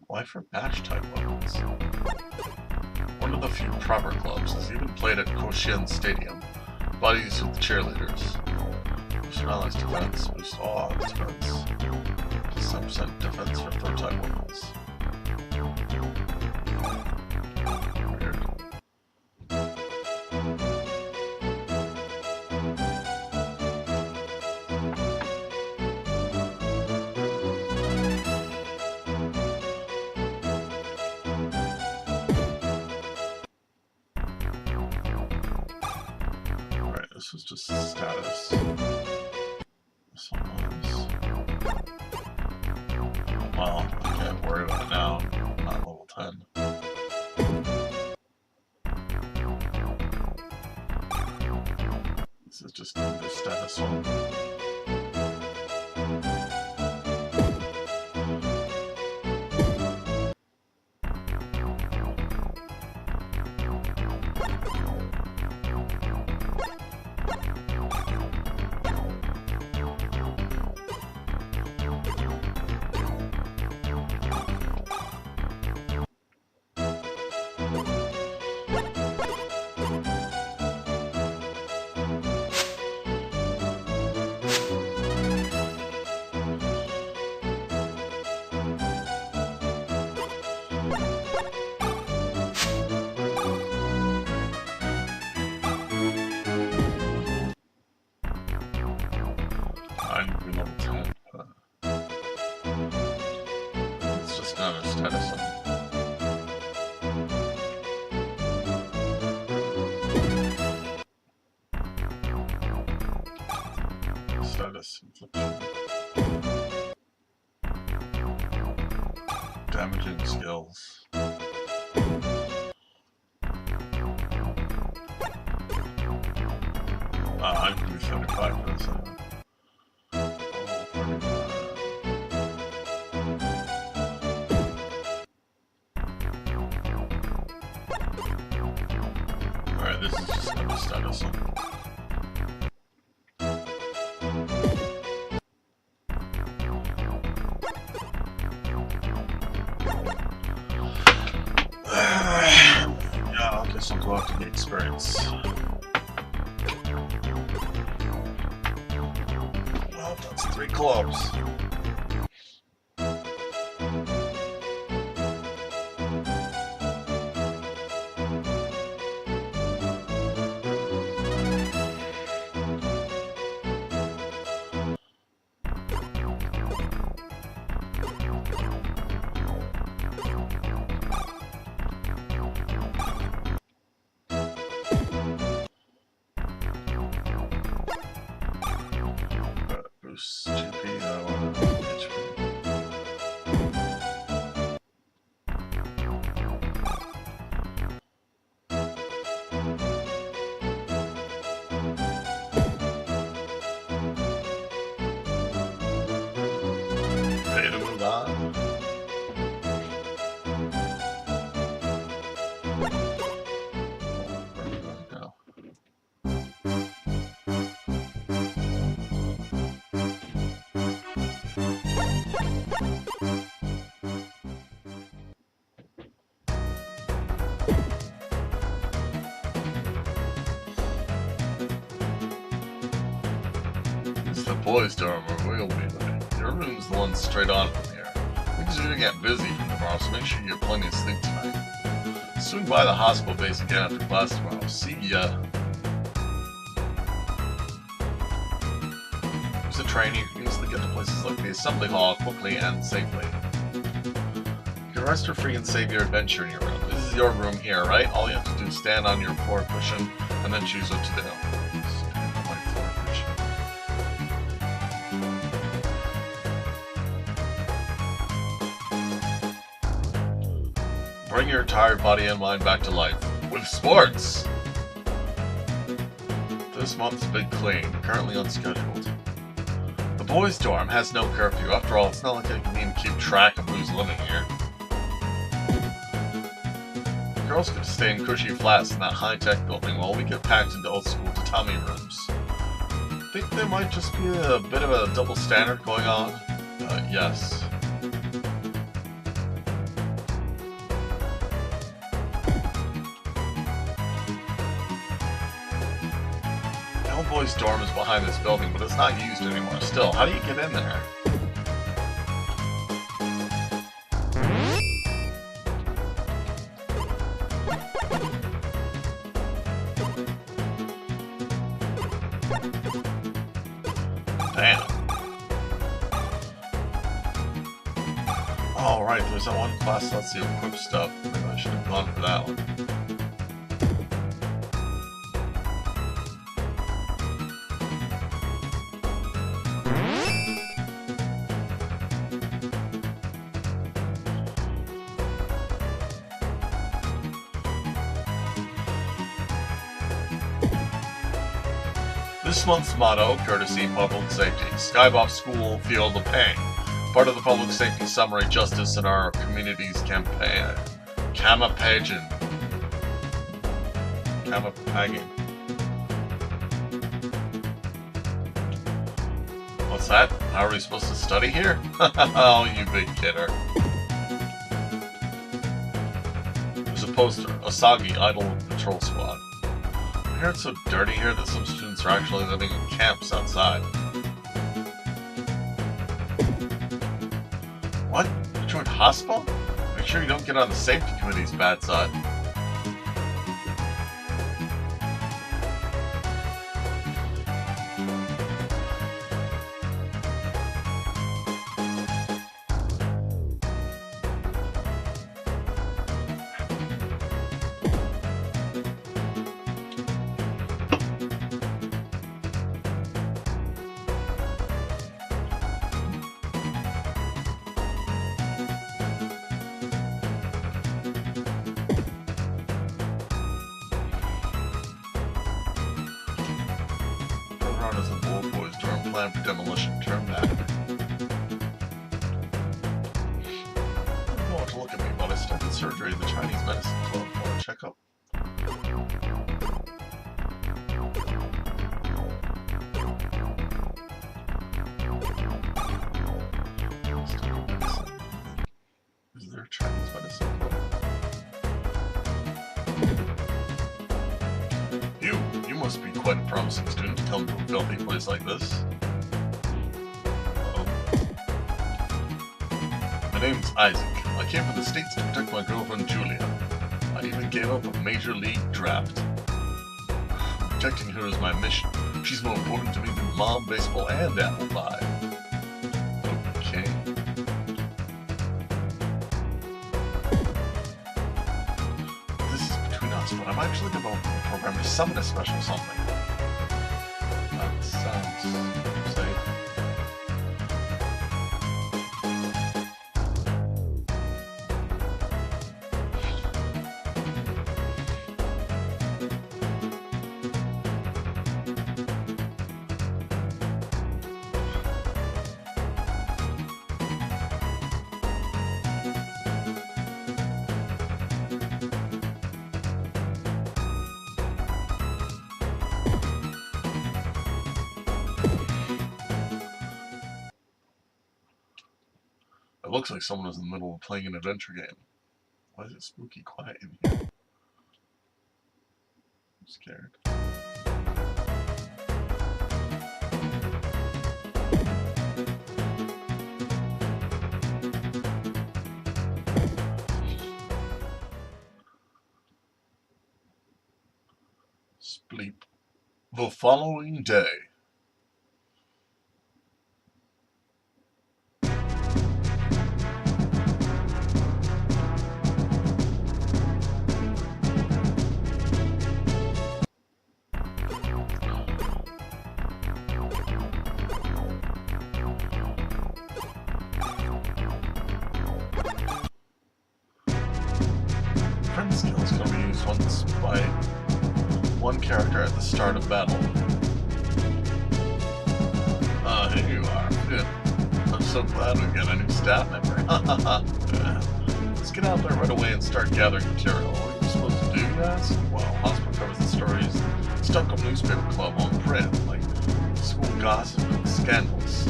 Speaker 1: Why for badge-type weapons? One of the few proper clubs has even played at Koshien Stadium. Buddies with the cheerleaders. Boost allies defense, boost all odds defense. Plus 7% defense for third-type weapons. Weird. Alright, this was just status. This one was... Well, I can't worry about it now. I'm not level 10. This is just the status one. I'm level 10, but it's just not a status one. Status infliction. Damaging skills. I'm going to be 75 for this. Alright, this is just going to status one. Yeah, I guess I'll go out to the experience. Well, that's 3 clubs. Boost GP, I want HP. Ready to move on? Where are we going now? It's the boys' dorm where we'll be living. Your room's the one straight on from here. Things are gonna get busy tomorrow, so make sure you get plenty of sleep tonight. Swing by the hospital base again after class tomorrow. See ya. Use the train, you can easily get to places like the assembly hall quickly and safely. You can rest or free and save your adventure in your room. This is your room here, right? All you have to do is stand on your floor cushion and then choose what to do. Stand on my floor cushion. Bring your tired body and mind back to life with sports! This month's big clean, currently unscheduled. The boys' dorm has no curfew. After all, it's not like I can even keep track of who's living here. Girls get to stay in cushy flats in that high-tech building while we get packed into old-school tatami rooms. Think there might just be a bit of a double standard going on? Yes. The old boys' dorm is behind this building, but it's not used anymore. Still, how do you get in there? Damn. Oh, right, there's that one class that's the equip stuff. Maybe I should have gone for that one. This month's motto, courtesy Public Safety, Skybop School Field of Pain, part of the Public Safety Summary Justice in our community's campaign. Kamapagin. What's that? How are we supposed to study here? Oh, you big kidder. There's a poster, Asagi, Idol Patrol Squad. I hear it's so dirty here that some students are actually living in camps outside. What? You joined hospital? Make sure you don't get on the safety committee's bad side. As the old boys' dorm plan for demolition. Turn back. You don't want to look at me, but I started surgery at the Chinese Medicine Club. Want to check up? Is there a Chinese Medicine Club? You must be quite a promising student to come to a filthy place like this. My name's Isaac. I came from the States to protect my girlfriend Julia. I even gave up a major league draft. Protecting her is my mission. She's more important to me than mom, baseball, and apple pie. Okay. This is between us, but I'm actually developing a program to summon a special something. That sounds safe. It looks like someone is in the middle of playing an adventure game. Why is it spooky quiet in here? I'm scared. Sleep. The following day. Friend skill is going to be used once by one character at the start of battle. Here you are. Good. I'm so glad we got a new staff member. Let's get out there right away and start gathering material. What are we supposed to do, you ask? Well, hospital covers the stories stuck on newspaper club on print, like school gossip and scandals.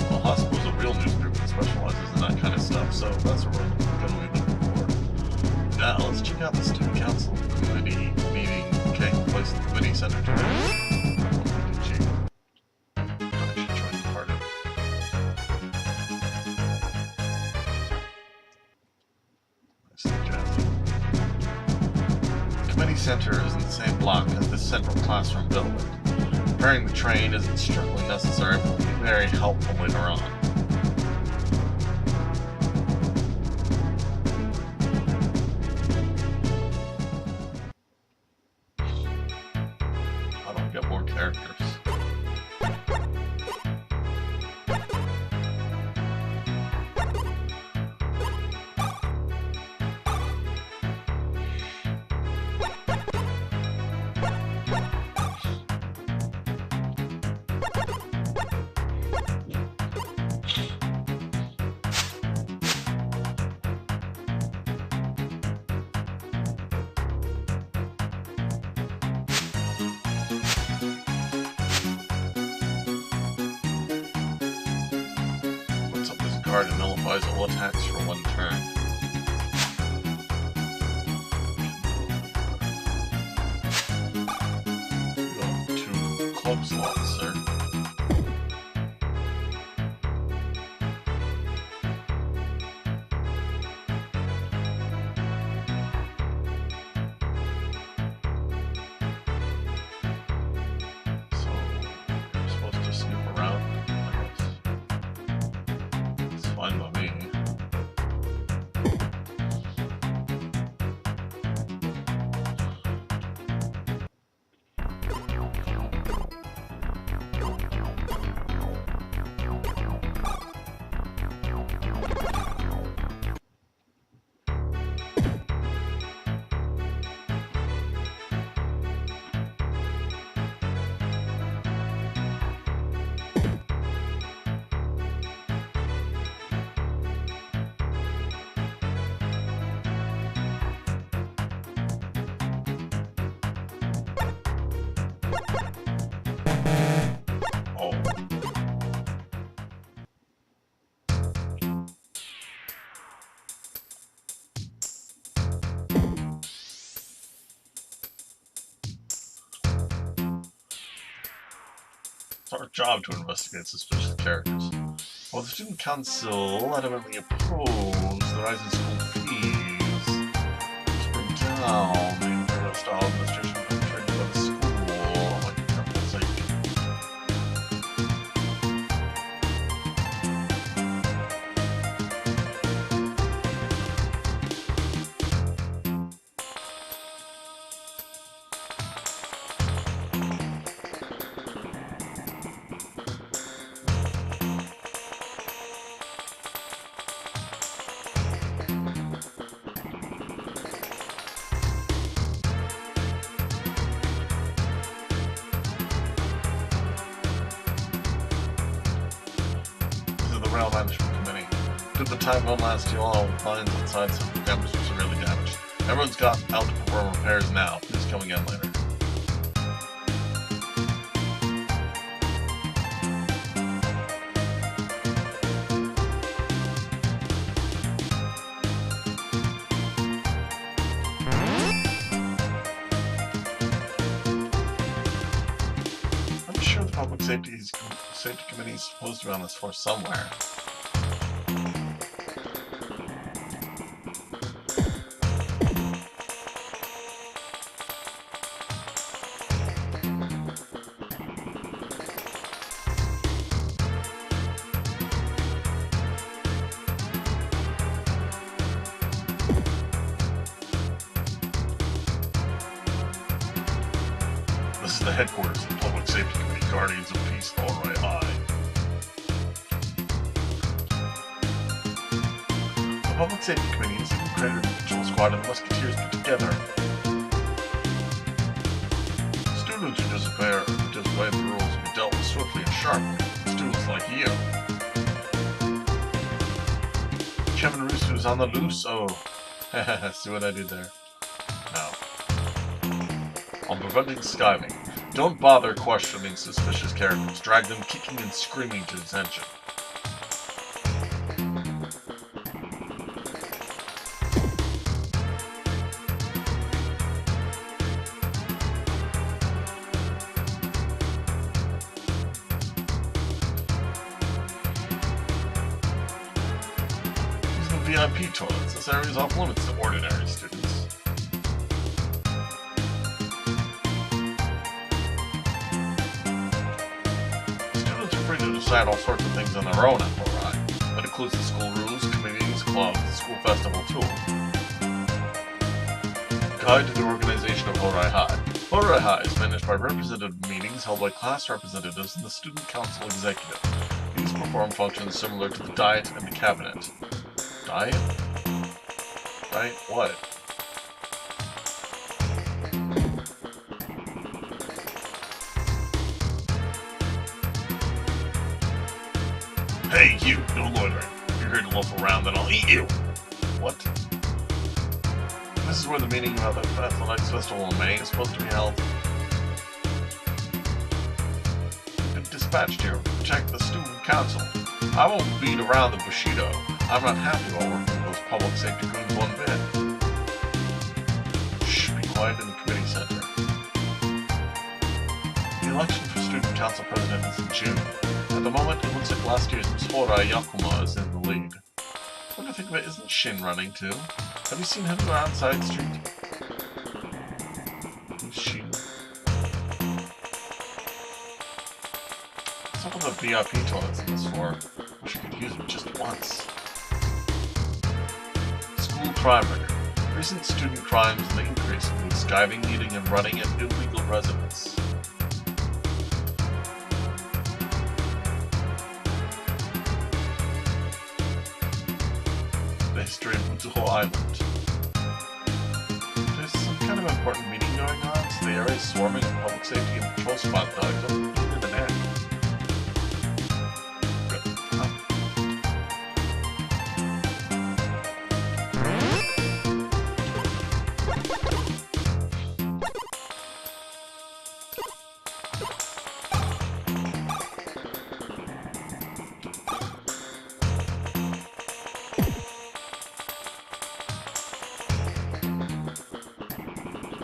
Speaker 1: Well, hospital's a real newspaper that specializes in that kind of stuff, so that's what we're going to be looking for. Now, let's check out the student council committee meeting taking place at the committee center today. The center is in the same block as the central classroom building. Preparing the train isn't strictly necessary, but will be very helpful later on. How do I get more characters? And nullifies all attacks for one turn. You have 2 club slots, sir. So, you're supposed to snoop around. Fine by me. It's our job to investigate suspicious characters. While the student council adamantly opposed the rise in school fees, to bring down the imperial style administration perpetrated by the school, like for example's sake. Rail Management Committee. Did the time won't last too long. Lines and sides of the campus are severely damaged. Everyone's got out to perform repairs now. Please come again later. I'm sure the Public Safety Committee is supposed to be on this floor somewhere. This is the headquarters of the Public Safety Committee, Guardians of Peace, Hourai High. The Public Safety Committee is even greater than the Patrol Squad and the Musketeers put together. Students who disobey the rules will be dealt with swiftly and sharply. Students like you. Kevin Rusu's on the loose. Oh, see what I did there? No. On preventing skiving. Don't bother questioning suspicious characters. Drag them kicking and screaming to detention. VIP toilets. This area is off limits to ordinary students. Students are free to decide all sorts of things on their own at Hourai. That includes the school rules, committees, clubs, the school festival tool. Guide to the organization of Hourai High. Hourai High is managed by representative meetings held by class representatives and the student council executive. These perform functions similar to the Diet and the Cabinet. Diet? Diet what? Hey, you! No loitering. If you're here to loaf around, then I'll eat you! What? This is where the meeting about the Athletics Festival in May is supposed to be held. You've been dispatched here to protect the student council. I won't beat around the Bushido. I'm not happy while working with those public safety goons one bit. Shh, be quiet in the committee center. The election for student council president is in June. At the moment, it looks like last year's Miss Hourai Yakuma is in the lead. What do you think of it? Isn't Shin running too? Have you seen him go outside the street? Who's Shin? What's up with the VIP toilets in this floor? Wish you could use them just once. School crime record. Recent student crimes and the increase include skiving, eating, and running at illegal residence. The history of Mutsuho Island. There's some kind of important meeting going on, so the area is swarming with public safety and patrol spot dogs don't get into the net.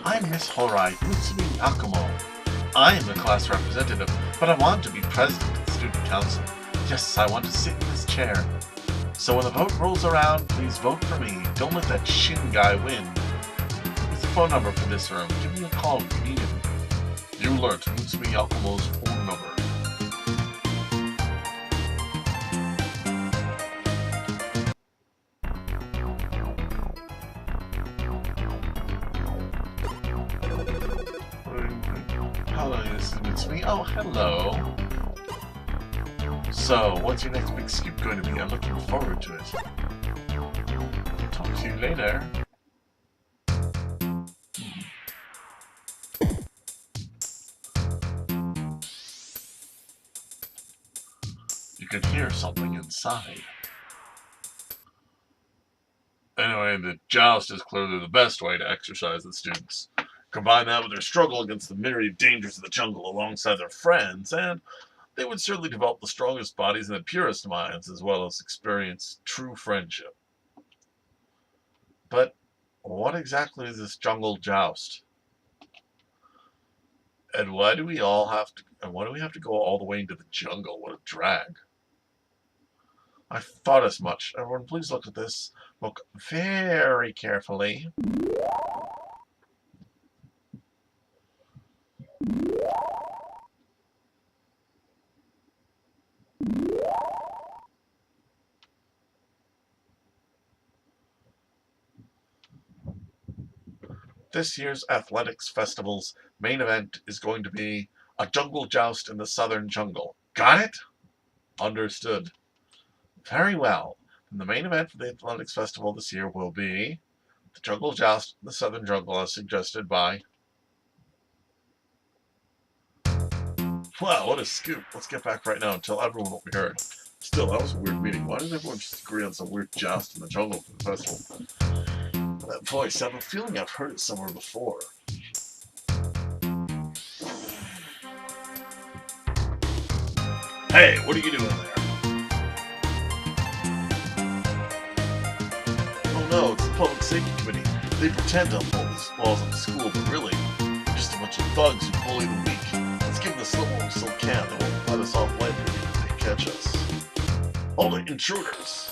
Speaker 1: I'm Miss Hourai Yakumo. I am the class representative, but I want to be president of the student council. Yes, I want to sit in this chair. So when the vote rolls around, please vote for me. Don't let that Shin guy win. Here's the phone number for this room. Give me a call if you need him. You learnt Mutsumi Yakumo's phone number. Hello, this is Mutsumi. Oh, hello. So, what's your next big scoop going to be? I'm looking forward to it. Talk to you later. You can hear something inside. Anyway, the joust is clearly the best way to exercise the students. Combine that with their struggle against the myriad dangers of the jungle alongside their friends, and they would certainly develop the strongest bodies and the purest minds, as well as experience true friendship. But what exactly is this jungle joust? And why do we have to go all the way into the jungle? What a drag. I thought as much. Everyone, please look at this. Look very carefully. This year's athletics festival's main event is going to be a jungle joust in the southern jungle. Got it? Understood. Very well. And the main event for the athletics festival this year will be the jungle joust in the southern jungle, as suggested by Wow, what a scoop. Let's get back right now and tell everyone what we heard. Still, that was a weird meeting. Why didn't everyone just agree on some weird joust in the jungle for the festival? That voice, I have a feeling I've heard it somewhere before. Hey, what are you doing there? Oh no, it's the Public Safety Committee. They pretend to uphold the laws of the school, but really, they're just a bunch of thugs who bully the weak. Let's give them the slip while we still can. They won't let us off lightly if they catch us. Hold it, intruders!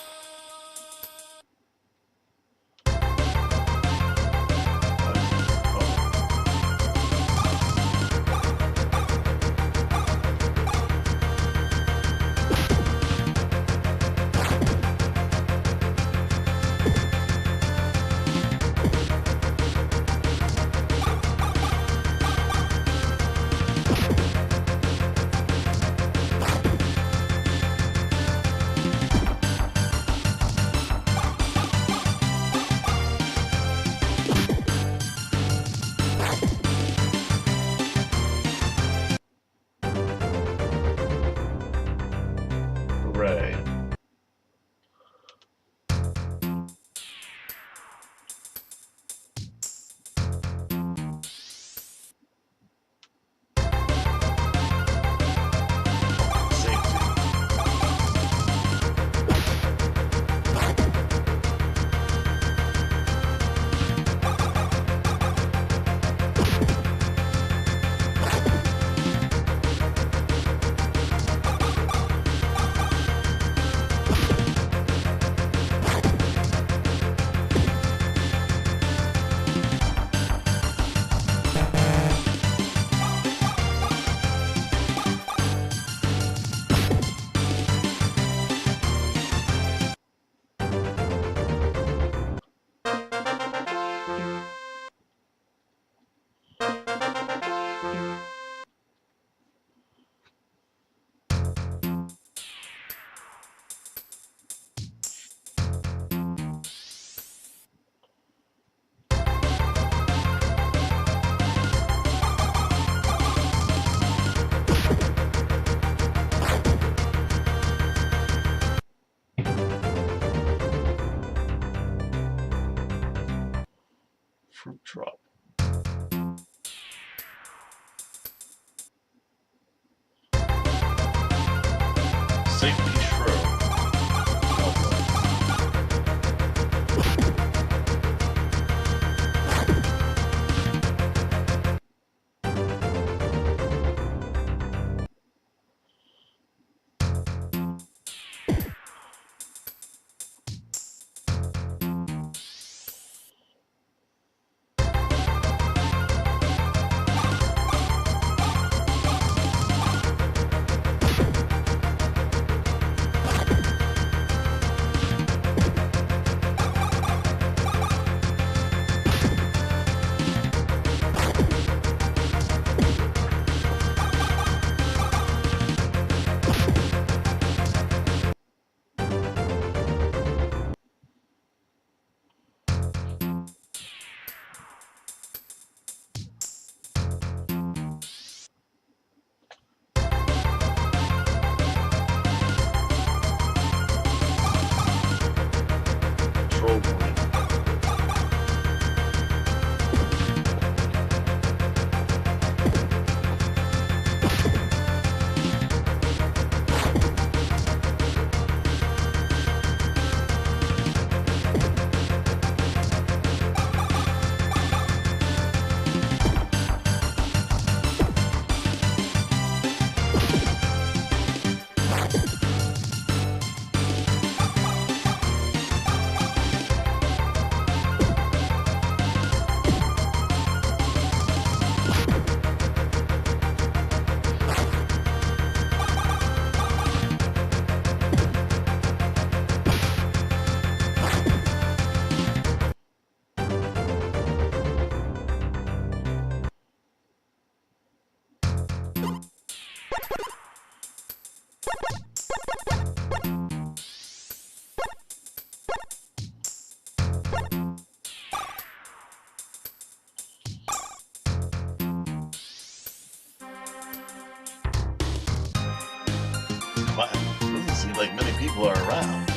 Speaker 1: quiet. Doesn't seem like many people are around.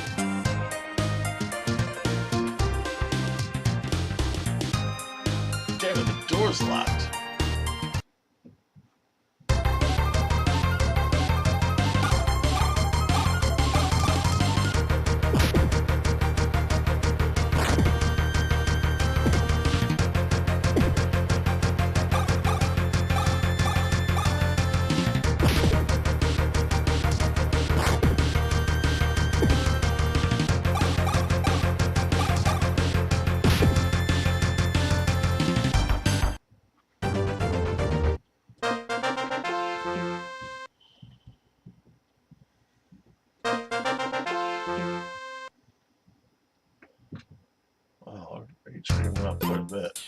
Speaker 1: Damn it, the door's locked. Wow, our HP went up quite a bit.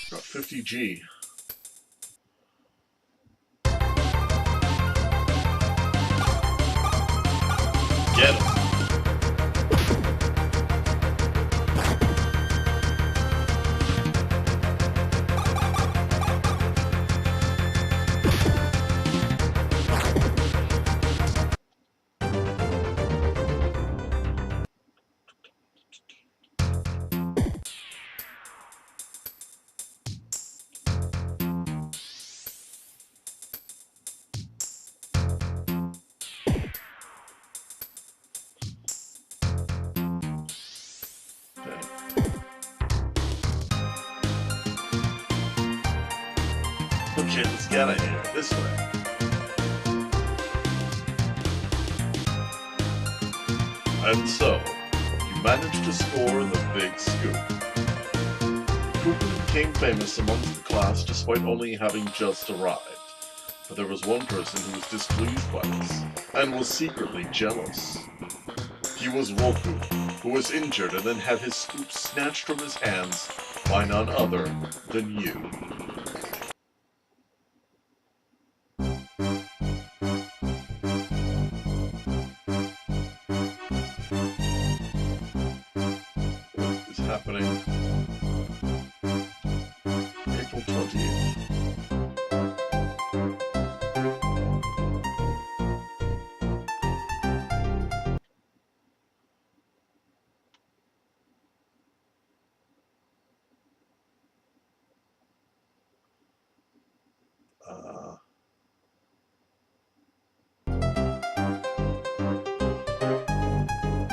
Speaker 1: Got 50G. Get him. Okay, let's get out of here. This way. And so, you managed to score the big scoop. Cooper became famous amongst the class despite only having just arrived. But there was one person who was displeased by this, and was secretly jealous. He was Wolfu, who was injured and then had his scoop snatched from his hands by none other than you. What is happening? April 28th.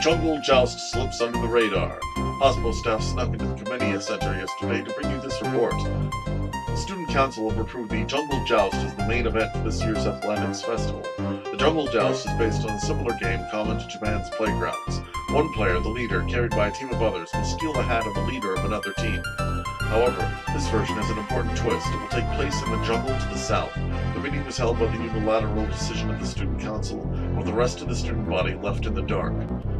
Speaker 1: Jungle Joust slips under the radar. Hospital staff snuck into the Commedia Center yesterday to bring you this report. The Student Council have approved the Jungle Joust as the main event for this year's Athletics Festival. The Jungle Joust is based on a similar game common to Japan's playgrounds. One player, the leader, carried by a team of others, will steal the hat of the leader of another team. However, this version has an important twist. It will take place in the jungle to the south. The meeting was held by the unilateral decision of the Student Council, with the rest of the student body left in the dark.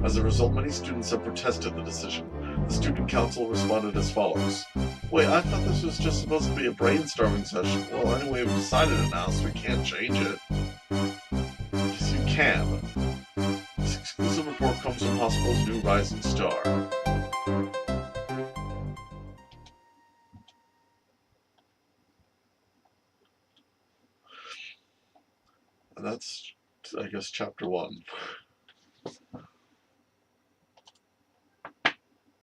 Speaker 1: As a result, many students have protested the decision. The Student Council responded as follows. Wait, I thought this was just supposed to be a brainstorming session. Well, anyway, we've decided it now, so we can't change it. Yes, you can. This exclusive report comes from Hospital's new rising star.
Speaker 2: And that's, I guess, chapter 1.